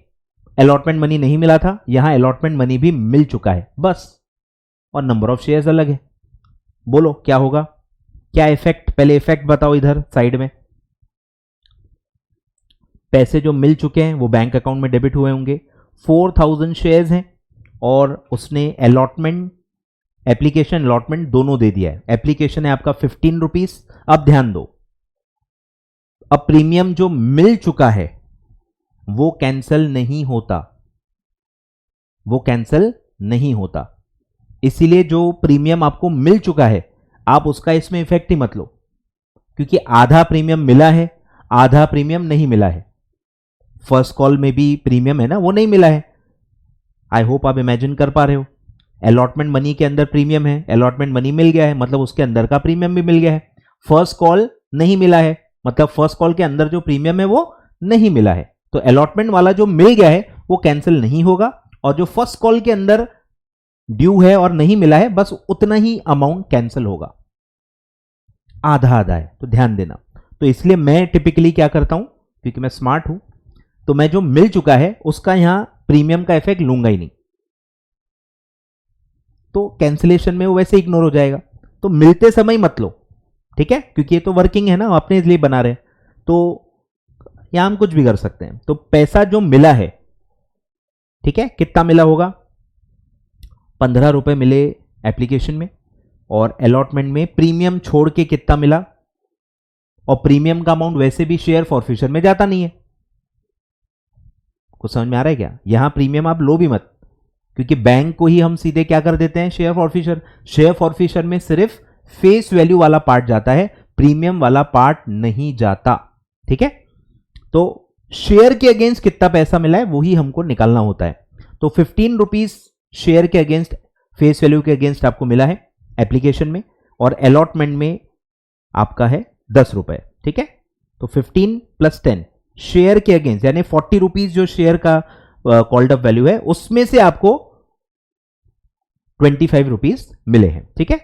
अलॉटमेंट मनी नहीं मिला था, यहां अलॉटमेंट मनी भी मिल चुका है बस, और नंबर ऑफ शेयर्स अलग है। बोलो क्या होगा, क्या इफेक्ट, पहले इफेक्ट बताओ इधर साइड में। पैसे जो मिल चुके हैं वो बैंक अकाउंट में डेबिट हुए होंगे, 4000 शेयर्स हैं और उसने अलॉटमेंट, एप्लीकेशन अलॉटमेंट दोनों दे दिया है। एप्लीकेशन है आपका 15 रुपीज। अब ध्यान दो, अब प्रीमियम जो मिल चुका है वो कैंसिल नहीं होता, वो कैंसिल नहीं होता, इसीलिए जो प्रीमियम आपको मिल चुका है आप उसका इसमें इफेक्ट ही मत लो, क्योंकि आधा प्रीमियम मिला है, आधा प्रीमियम नहीं मिला है। फर्स्ट कॉल में भी प्रीमियम है ना, वो नहीं मिला है। आई होप आप इमेजिन कर पा रहे हो, अलॉटमेंट मनी के अंदर प्रीमियम है, अलॉटमेंट मनी मिल गया है मतलब उसके अंदर का प्रीमियम भी मिल गया है। फर्स्ट कॉल नहीं मिला है मतलब फर्स्ट कॉल के अंदर जो प्रीमियम है वो नहीं मिला है, तो अलॉटमेंट वाला जो मिल गया है वो कैंसिल नहीं होगा, और जो फर्स्ट कॉल के अंदर ड्यू है और नहीं मिला है बस उतना ही अमाउंट कैंसिल होगा, आधा आधा है, तो ध्यान देना। तो इसलिए मैं टिपिकली क्या करता हूं, क्योंकि मैं स्मार्ट हूं, तो मैं जो मिल चुका है उसका यहां प्रीमियम का इफेक्ट लूंगा ही नहीं, तो कैंसिलेशन में वो वैसे इग्नोर हो जाएगा। तो मिलते समय मत लो, ठीक है, क्योंकि ये तो वर्किंग है ना, अपने लिए बना रहे, तो यहां हम कुछ भी कर सकते हैं। तो पैसा जो मिला है, ठीक है, कितना मिला होगा, 15 रुपए मिले एप्लीकेशन में, और अलॉटमेंट में प्रीमियम छोड़ के कितना मिला, और प्रीमियम का अमाउंट वैसे भी शेयर फॉरफिशर में जाता नहीं है। कुछ समझ में आ रहा है क्या, यहां प्रीमियम आप लो भी मत, क्योंकि बैंक को ही हम सीधे क्या कर देते हैं, शेयर फॉरफिशर। शेयर फॉरफिशर में सिर्फ फेस वैल्यू वाला पार्ट जाता है, प्रीमियम वाला पार्ट नहीं जाता, ठीक है। तो शेयर के अगेंस्ट कितना पैसा मिला है वही हमको निकालना होता है। तो 15 रुपीज शेयर के अगेंस्ट, फेस वैल्यू के अगेंस्ट आपको मिला है एप्लीकेशन में, और अलॉटमेंट में आपका है 10 रुपए, ठीक है। तो 15 प्लस 10 शेयर के अगेंस्ट, यानी 40 रुपीज जो शेयर का कॉल्ड अप वैल्यू है उसमें से आपको 25 रुपीज मिले हैं, ठीक है।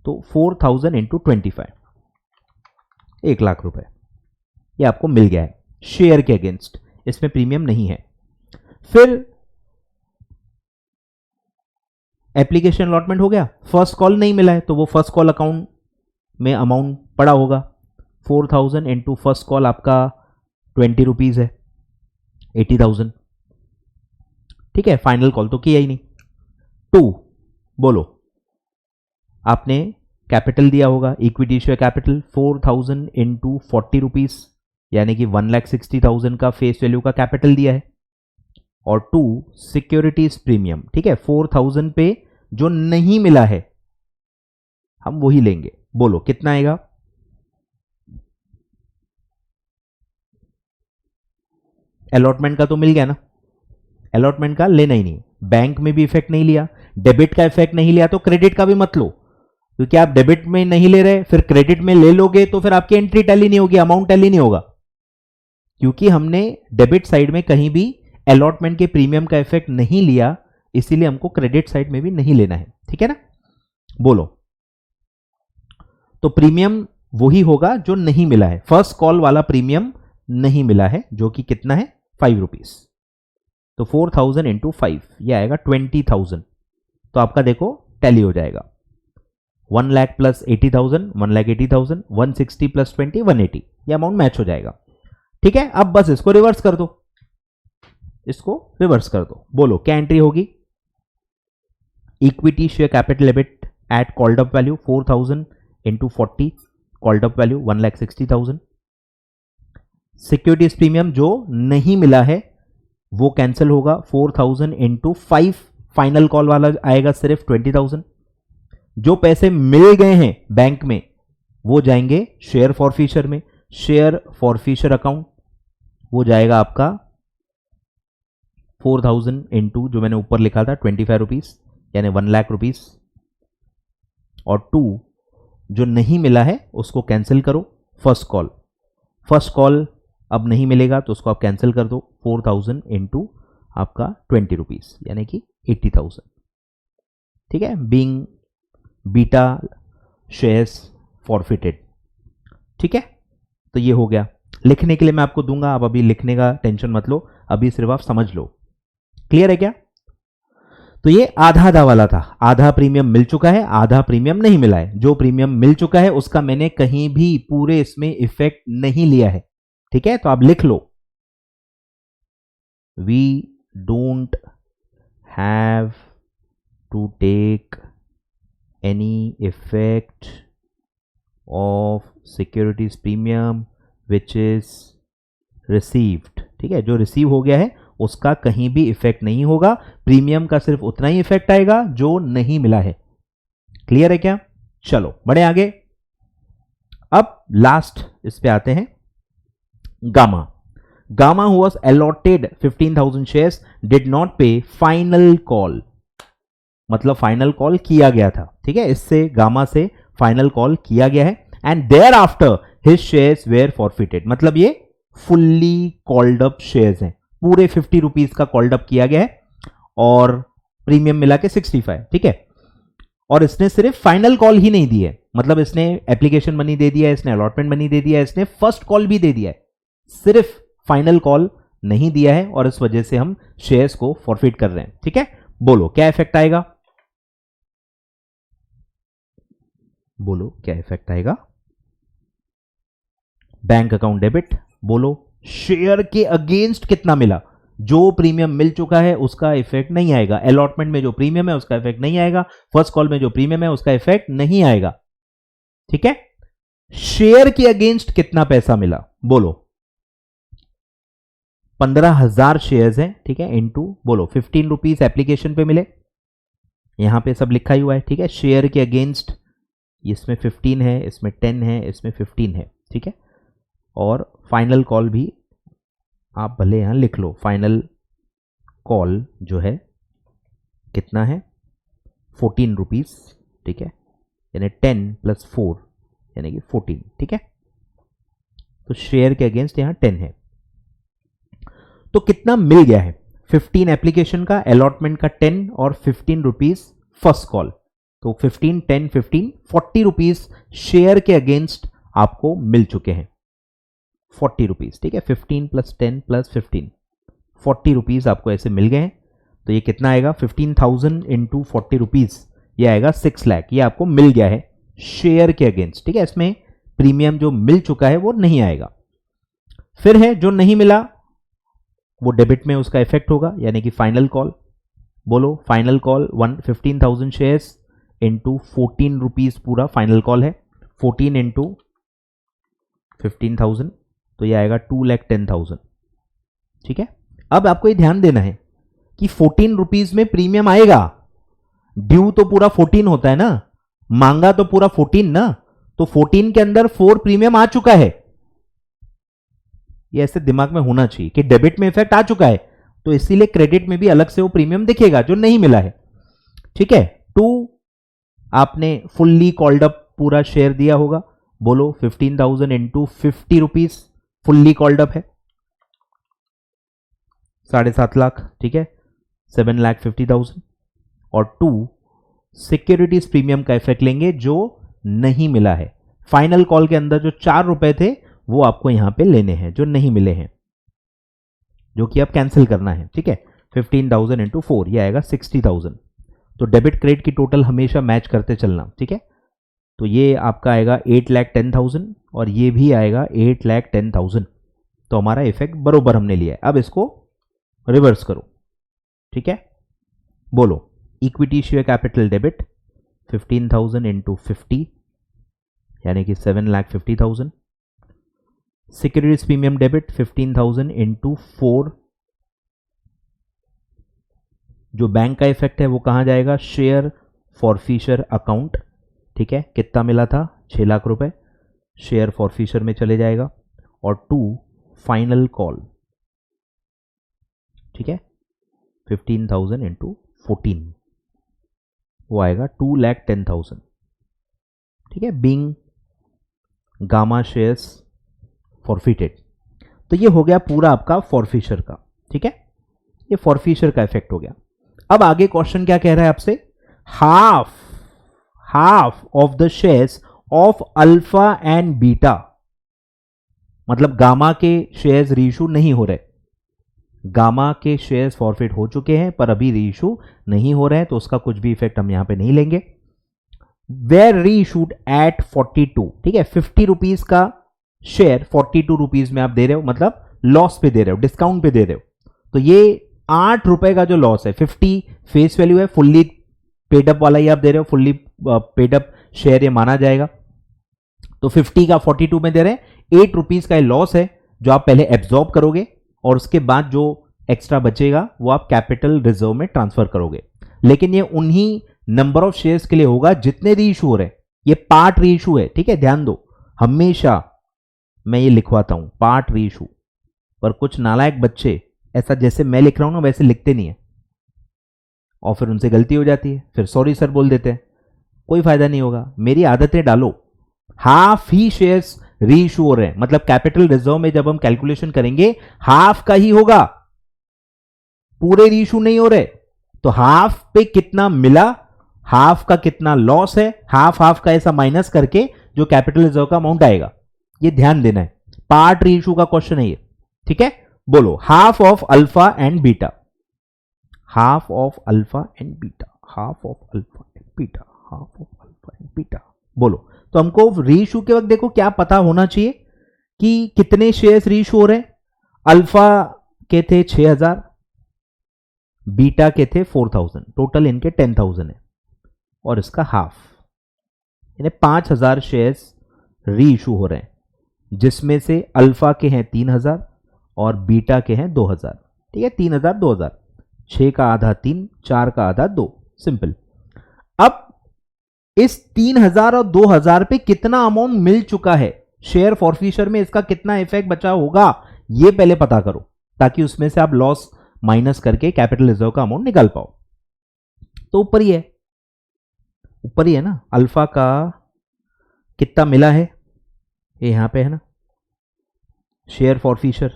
तो 4000 इंटू 25, 1,00,000 रुपए ये आपको मिल गया है शेयर के अगेंस्ट, इसमें प्रीमियम नहीं है। फिर एप्लीकेशन अलॉटमेंट हो गया, फर्स्ट कॉल नहीं मिला है तो वो फर्स्ट कॉल अकाउंट में अमाउंट पड़ा होगा, 4000 इंटू फर्स्ट कॉल आपका 20 रुपीज है, 80,000, ठीक है। फाइनल कॉल तो किया ही नहीं। 2, बोलो, आपने कैपिटल दिया होगा, equity share capital 4000 into 40 rupees, यानी कि 1,60,000 का फेस वैल्यू का कैपिटल दिया है, और 2 सिक्योरिटीज प्रीमियम, ठीक है, 4000 पे जो नहीं मिला है हम वही लेंगे। बोलो कितना आएगा, अलॉटमेंट का तो मिल गया ना, अलॉटमेंट का लेना ही नहीं, बैंक में भी इफेक्ट नहीं लिया, डेबिट का इफेक्ट नहीं लिया, तो क्रेडिट का भी मत लो, क्योंकि आप डेबिट में नहीं ले रहे, फिर क्रेडिट में ले लोगे तो फिर आपकी एंट्री टैली नहीं होगी, अमाउंट टैली नहीं होगा, क्योंकि हमने डेबिट साइड में कहीं भी अलॉटमेंट के प्रीमियम का इफेक्ट नहीं लिया, इसीलिए हमको क्रेडिट साइड में भी नहीं लेना है, ठीक है ना। बोलो, तो प्रीमियम वही होगा जो नहीं मिला है, फर्स्ट कॉल वाला प्रीमियम नहीं मिला है, जो कि कितना है 5 रुपीज, तो 4000 इंटू 5 ये आएगा 20,000, तो आपका देखो टैली हो जाएगा, 1,00,000 प्लस 80,000, 1,80,000, 160 प्लस 20, 180, ये अमाउंट मैच हो जाएगा, ठीक है। अब बस इसको रिवर्स कर दो, इसको रिवर्स कर दो। बोलो क्या एंट्री होगी, equity share capital debit at called up value 4000 into 40, called up value 1,60,000, securities premium जो नहीं मिला है वो कैंसिल होगा, 4000 इंटू 5, फाइनल कॉल वाला आएगा सिर्फ 20,000, जो पैसे मिल गए हैं बैंक में वो जाएंगे शेयर फॉरफिशर में, शेयर फॉरफिशर अकाउंट वो जाएगा आपका 4000 इंटू जो मैंने ऊपर लिखा था 25 रुपीज, यानी 1,00,000 रुपीज, और 2 जो नहीं मिला है उसको कैंसिल करो। फर्स्ट कॉल अब नहीं मिलेगा तो उसको आप कैंसिल कर दो। 4000 इंटू आपका 20 रुपीज़ यानी कि 80,000। ठीक है, बीइंग बीटा शेयर्स फॉरफिटेड। ठीक है, तो ये हो गया। लिखने के लिए मैं आपको दूंगा, आप अभी लिखने का टेंशन मत लो, अभी सिर्फ आप समझ लो। क्लियर है क्या? तो ये आधा आधा वाला था, आधा प्रीमियम मिल चुका है, आधा प्रीमियम नहीं मिला है। जो प्रीमियम मिल चुका है उसका मैंने कहीं भी पूरे इसमें इफेक्ट नहीं लिया है। ठीक है, तो आप लिख लो, we don't have to take any effect of securities premium which is received. ठीक है, जो रिसीव हो गया है उसका कहीं भी इफेक्ट नहीं होगा, प्रीमियम का सिर्फ उतना ही इफेक्ट आएगा जो नहीं मिला है। क्लियर है क्या? चलो बढ़े आगे। अब लास्ट इस पे आते हैं, gamma who was allotted 15,000 shares did not पे फाइनल कॉल, मतलब फाइनल कॉल किया गया था। ठीक है, इससे गामा से फाइनल कॉल किया गया है and there after his shares were forfeited, मतलब ये फुल्ली कॉल्ड अप शेयर्स हैं, पूरे 50 रुपीज का कॉल्ड अप किया गया है और प्रीमियम मिला के 65। ठीक है, और इसने सिर्फ फाइनल कॉल ही नहीं दी है, मतलब इसने एप्लीकेशन मनी दे दिया है, इसने अलॉटमेंट मनी दे दिया है, इसने फर्स्ट कॉल भी दे दिया है, सिर्फ फाइनल कॉल नहीं दिया है और इस वजह से हम शेयर्स को फॉरफिट कर रहे हैं। ठीक है, बोलो क्या इफेक्ट आएगा, बोलो क्या इफेक्ट आएगा। बैंक अकाउंट डेबिट, बोलो शेयर के अगेंस्ट कितना मिला, जो प्रीमियम मिल चुका है उसका इफेक्ट नहीं आएगा, अलॉटमेंट में जो प्रीमियम है उसका इफेक्ट नहीं आएगा, फर्स्ट कॉल में जो प्रीमियम है उसका इफेक्ट नहीं आएगा। ठीक है, शेयर के अगेंस्ट कितना पैसा मिला, बोलो 15,000 शेयर्स हैं। ठीक है, इनटू बोलो 15 रुपीज एप्लीकेशन पे मिले, यहां पे सब लिखा ही हुआ है। ठीक है, शेयर के अगेंस्ट इसमें 15 है, इसमें 10 है, इसमें 15 है। ठीक है, और फाइनल कॉल भी आप भले यहां लिख लो, फाइनल कॉल जो है कितना है 14 रुपीज। ठीक है, यानी 10 + 4 यानी कि 14। ठीक है, तो शेयर के अगेंस्ट यहां 10 है, तो कितना मिल गया है 15 एप्लीकेशन का, अलॉटमेंट का 10 और 15 रुपीज फर्स्ट कॉल, तो 15 10 15 40 रुपीज शेयर के अगेंस्ट आपको मिल चुके हैं, 40 रुपीज। ठीक है, 15 + 10 + 15 40 रुपीज आपको ऐसे मिल गए हैं। तो ये कितना आएगा 15,000 इंटू 40 रुपीज, ये आएगा 6 लाख, ये आपको मिल गया है शेयर के अगेंस्ट। ठीक है, इसमें प्रीमियम जो मिल चुका है वो नहीं आएगा। फिर है जो नहीं मिला वो डेबिट में उसका इफेक्ट होगा, यानी कि फाइनल कॉल, बोलो final call 15,000 shares into 14 rupees पूरा फाइनल कॉल है, 14 इंटू 15,000 तो ये आएगा 2,10,000। ठीक है, अब आपको ये ध्यान देना है कि 14 रुपीज में प्रीमियम आएगा, ड्यू तो पूरा 14 होता है ना, मांगा तो पूरा 14 ना, तो 14 के अंदर 4 प्रीमियम आ चुका है। ये ऐसे दिमाग में होना चाहिए कि डेबिट में इफेक्ट आ चुका है, तो इसीलिए क्रेडिट में भी अलग से वो प्रीमियम दिखेगा जो नहीं मिला है। ठीक है, 2 आपने फुल्ली कॉल्ड अप पूरा शेयर दिया होगा, बोलो 15,000 into 50 rupees fully called up है 7.5 लाख। ठीक है, 7,50,000 और 2 सिक्योरिटीज प्रीमियम का इफेक्ट लेंगे जो नहीं मिला है, फाइनल कॉल के अंदर जो 4 रुपए थे वो आपको यहां पे लेने हैं जो नहीं मिले हैं, जो कि आप कैंसिल करना है। ठीक है, 15,000 इंटू 4 ये आएगा 60,000। तो डेबिट क्रेडिट की टोटल हमेशा मैच करते चलना। ठीक है, तो ये आपका आएगा 8,10,000 और ये भी आएगा 8,10,000, तो हमारा इफेक्ट बरोबर हमने लिया है। अब इसको रिवर्स करो। ठीक है, बोलो equity share capital debit 15,000 into 50 यानी कि 7,50,000, सिक्योरिटीज प्रीमियम डेबिट 15,000 इंटू 4, जो बैंक का इफेक्ट है वो कहां जाएगा, शेयर फॉरफिशर अकाउंट। ठीक है, कितना मिला था 6 लाख रुपए, शेयर फॉरफिशर में चले जाएगा, और 2 फाइनल कॉल। ठीक है, 15,000 इंटू 14 वो आएगा 2,10,000। ठीक है, बीइंग गामा शेयर्स फॉरफिटेड। तो ये हो गया पूरा आपका फॉरफिशर का, ठीक है, ये फॉरफिशर का इफेक्ट हो गया। अब आगे क्वेश्चन क्या कह रहा है आपसे, half of the shares of alpha and beta, मतलब गामा के शेयर्स रीइशू नहीं हो रहे, गामा के शेयर्स फॉरफिट हो चुके हैं पर अभी रीइशू नहीं हो रहे हैं, तो उसका कुछ भी इफेक्ट हम यहां पे नहीं लेंगे। वेयर रीइशूड एट 42, ठीक है, 50 रुपीज का शेयर 42 रुपीज में आप दे रहे हो, मतलब लॉस पे दे रहे हो, डिस्काउंट पे दे रहे हो। तो ये 8 रुपए का जो लॉस है, 50 फेस वैल्यू है, फुल्ली पेडअप वाला ही आप दे रहे हो, फुल्ली पेडअप शेयर ये माना जाएगा। तो 50 का 42 में दे रहे हैं, 8 रुपीज का लॉस है जो आप पहले एब्जॉर्ब करोगे और उसके बाद जो एक्स्ट्रा बचेगा वो आप कैपिटल रिजर्व में ट्रांसफर करोगे। लेकिन ये उन्हीं नंबर ऑफ शेयर्स के लिए होगा जितने रीइशू हो रहे हैं, ये पार्ट रीइशू है, ठीक है, ध्यान दो, हमेशा मैं ये लिखवाता हूं पार्ट रीइशू, पर कुछ नालायक बच्चे ऐसा जैसे मैं लिख रहा हूं ना वैसे लिखते नहीं है और फिर उनसे गलती हो जाती है, फिर सॉरी सर बोल देते हैं, कोई फायदा नहीं होगा। मेरी आदतें डालो, हाफ ही शेयर्स रीइशू हो रहे हैं, मतलब कैपिटल रिजर्व में जब हम कैलकुलेशन करेंगे हाफ का ही होगा, पूरे रीइशू नहीं हो रहे। तो हाफ पे कितना मिला, हाफ का कितना लॉस है, हाफ हाफ का ऐसा माइनस करके जो कैपिटल रिजर्व का अमाउंट आएगा, ये ध्यान देना है, पार्ट रीइशू का क्वेश्चन है ये, ठीक है। बोलो, half of alpha and beta, half of alpha and beta, half of alpha and beta, half of alpha and beta, बोलो। तो हमको रीइशू के वक्त देखो क्या पता होना चाहिए कि कितने शेयर्स रीइशू हो रहे हैं। अल्फा के थे 6000, बीटा के थे 4000, टोटल इनके 10,000 है और इसका हाफ, यानी 5000 शेयर्स रीइशू हो रहे हैं, जिसमें से अल्फा के हैं 3000 और बीटा के हैं 2000, ठीक है, 3000 2000, 6 का आधा 3, 4 का आधा 2, सिंपल। अब इस 3000 और 2000 पे कितना अमाउंट मिल चुका है शेयर फॉरफिशर में, इसका कितना इफेक्ट बचा होगा ये पहले पता करो, ताकि उसमें से आप लॉस माइनस करके कैपिटल रिजर्व का अमाउंट निकाल पाओ। तो ऊपर ही है, ऊपर ही है ना, अल्फा का कितना मिला है, ये यहां पे है ना, शेयर फॉरफिशर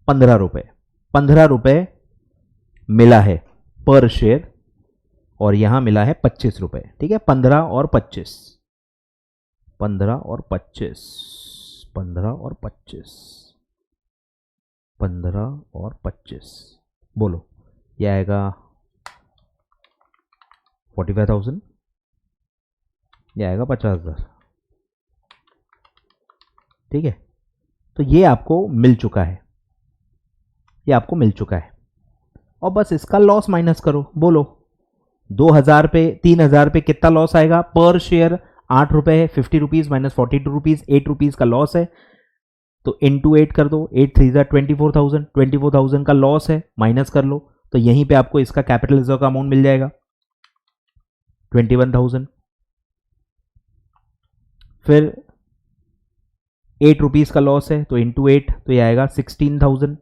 15 रुपए, 15 रुपए मिला है पर शेयर, और यहां मिला है 25 रुपए, ठीक है, 15 और 25, 15 और 25, 15 और 25, 15 और 25, बोलो, यह आएगा 45,000, यह आएगा 50,000, ठीक है। तो ये आपको मिल चुका है, ये आपको मिल चुका है, और बस इसका लॉस माइनस करो। बोलो, 2000 पे 3000 पे कितना लॉस आएगा पर शेयर, 8 रुपए है, 50 रुपीज माइनस 42 रुपीज, 8 रुपीज का लॉस है, तो इंटू 8 कर दो, 8 3 24,000, 24,000 का लॉस है, माइनस कर लो, तो यहीं पे आपको इसका कैपिटल रिजर्व का अमाउंट मिल जाएगा 21,000। फिर 8 रुपीज का लॉस है तो इंटू 8, तो ये आएगा 16,000,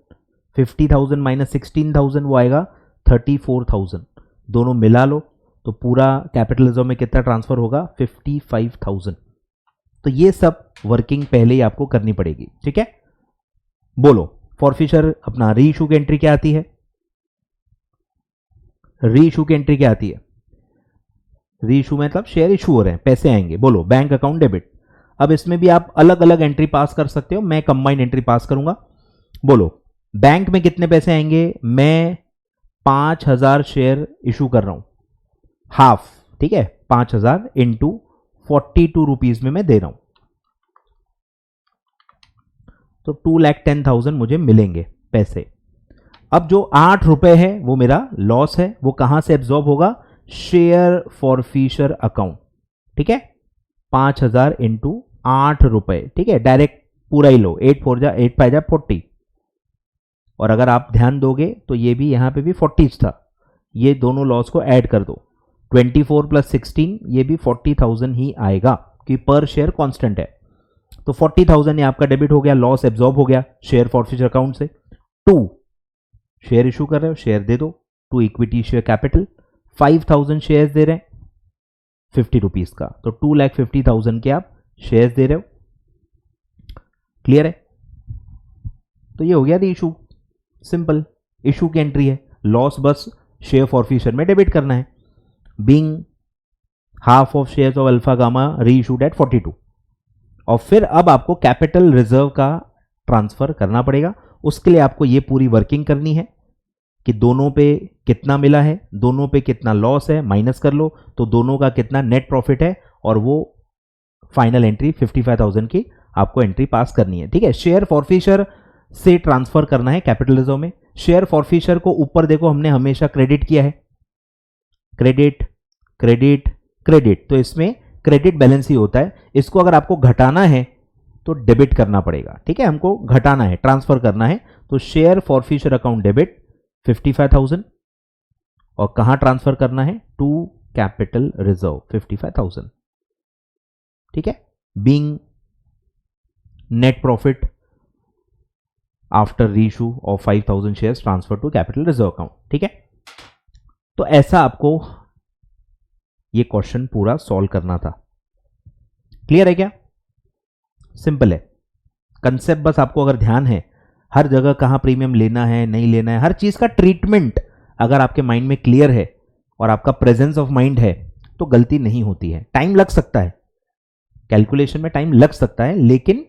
50,000 माइनस 16,000 वो आएगा 34,000, दोनों मिला लो तो पूरा कैपिटल रिजर्व में कितना ट्रांसफर होगा 55,000। तो ये सब वर्किंग पहले ही आपको करनी पड़ेगी, ठीक है। बोलो, फॉरफिशर अपना रीइशू की एंट्री क्या आती है, रीइशू की एंट्री क्या आती है, रीइशू मतलब शेयर इशू हो रहे हैं, पैसे आएंगे, बोलो, बैंक अकाउंट डेबिट। अब इसमें भी आप अलग अलग एंट्री पास कर सकते हो, मैं कंबाइंड एंट्री पास करूंगा। बोलो, बैंक में कितने पैसे आएंगे, मैं 5000 शेयर इशू कर रहा हूं, हाफ, ठीक है, 5000 इंटू 42 रुपीज में मैं दे रहा हूं, तो 2,10,000 मुझे मिलेंगे पैसे। अब जो 8 रुपए है वो मेरा लॉस है, वो कहां से एब्जॉर्ब होगा, शेयर फॉरफिशर अकाउंट, ठीक है, 5000 इंटू 8 रुपए, ठीक है, डायरेक्ट पूरा ही लो, 8 4 जा 8 5 जा 40, और अगर आप ध्यान दोगे तो ये भी यहां पे भी 40 था, ये दोनों लॉस को ऐड कर दो, 24 प्लस 16, ये भी 40,000 ही आएगा कि पर शेयर कांस्टेंट है, तो 40,000 ये आपका डेबिट हो गया, लॉस एब्जॉर्ब हो गया शेयर फॉरफिशर अकाउंट से। 2 शेयर इशू कर रहे हो, शेयर दे दो, 2 इक्विटी शेयर कैपिटल, 5,000 शेयर्स दे रहे हैं, ₹50 का, तो 2,50,000 के आप शेयर्स दे रहे हो। क्लियर है? तो ये हो गया इशू, सिंपल इशू की एंट्री है। लॉस बस शेयर फॉरफिशन में डेबिट करना है। Being half of shares of alpha gamma री इशूड एट 42, और फिर अब आपको कैपिटल रिजर्व का ट्रांसफर करना पड़ेगा। उसके लिए आपको ये पूरी वर्किंग करनी है कि दोनों पे कितना मिला है, दोनों पे कितना लॉस है, माइनस कर लो तो दोनों का कितना नेट प्रॉफिट है, और वो फाइनल एंट्री 55,000 की आपको एंट्री पास करनी है। ठीक है, शेयर फॉरफिशर से ट्रांसफर करना है कैपिटल रिजर्व में। शेयर फॉरफिशर को ऊपर देखो हमने हमेशा क्रेडिट किया है, क्रेडिट क्रेडिट क्रेडिट, तो इसमें क्रेडिट बैलेंस ही होता है। इसको अगर आपको घटाना है तो डेबिट करना पड़ेगा। ठीक है, हमको घटाना है, ट्रांसफर करना है, तो शेयर फॉरफिशर अकाउंट डेबिट 55,000, और कहां ट्रांसफर करना है, टू कैपिटल रिजर्व 55,000। ठीक है, being net profit after reissue of 5,000 shares transfer to capital reserve account. ठीक है, तो ऐसा आपको ये क्वेश्चन पूरा सॉल्व करना था। क्लियर है क्या? सिंपल है, कंसेप्ट बस आपको अगर ध्यान है, हर जगह कहां प्रीमियम लेना है नहीं लेना है, हर चीज का ट्रीटमेंट अगर आपके माइंड में क्लियर है और आपका प्रेजेंस ऑफ माइंड है तो गलती नहीं होती है। टाइम लग सकता है, कैलकुलेशन में टाइम लग सकता है, लेकिन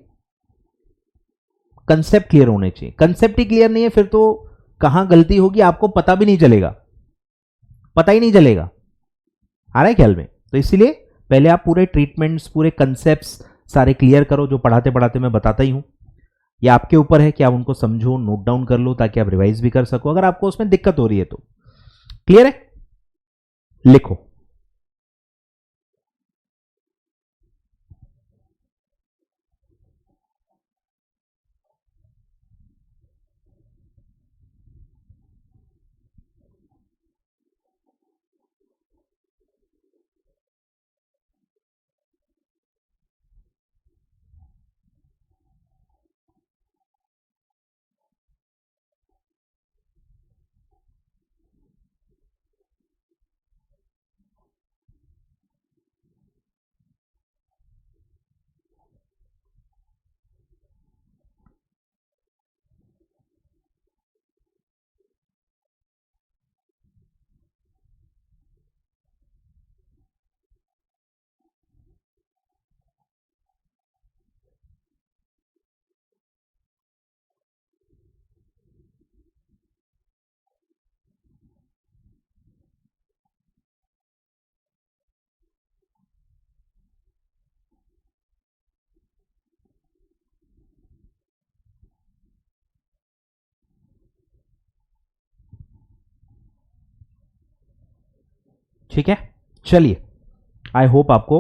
कंसेप्ट क्लियर होने चाहिए। कंसेप्ट ही क्लियर नहीं है फिर तो कहां गलती होगी आपको पता भी नहीं चलेगा, पता ही नहीं चलेगा। आ रहा है ख्याल में? तो इसीलिए पहले आप पूरे ट्रीटमेंट्स, पूरे कंसेप्ट्स सारे क्लियर करो, जो पढ़ाते पढ़ाते मैं बताता ही हूं। ये आपके ऊपर है कि आप उनको समझो, नोट डाउन कर लो, ताकि आप रिवाइज भी कर सको अगर आपको उसमें दिक्कत हो रही है तो। क्लियर है? लिखो। ठीक है, चलिए, आई होप आपको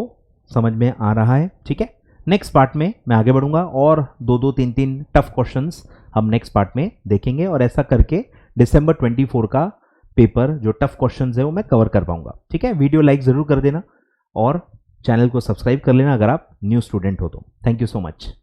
समझ में आ रहा है। ठीक है, नेक्स्ट पार्ट में मैं आगे बढ़ूंगा और दो दो तीन तीन टफ क्वेश्चंस हम नेक्स्ट पार्ट में देखेंगे, और ऐसा करके दिसंबर 24 का पेपर जो टफ क्वेश्चंस है वो मैं कवर कर पाऊंगा। ठीक है, वीडियो लाइक जरूर कर देना और चैनल को सब्सक्राइब कर लेना अगर आप न्यू स्टूडेंट हो तो। Thank you so much.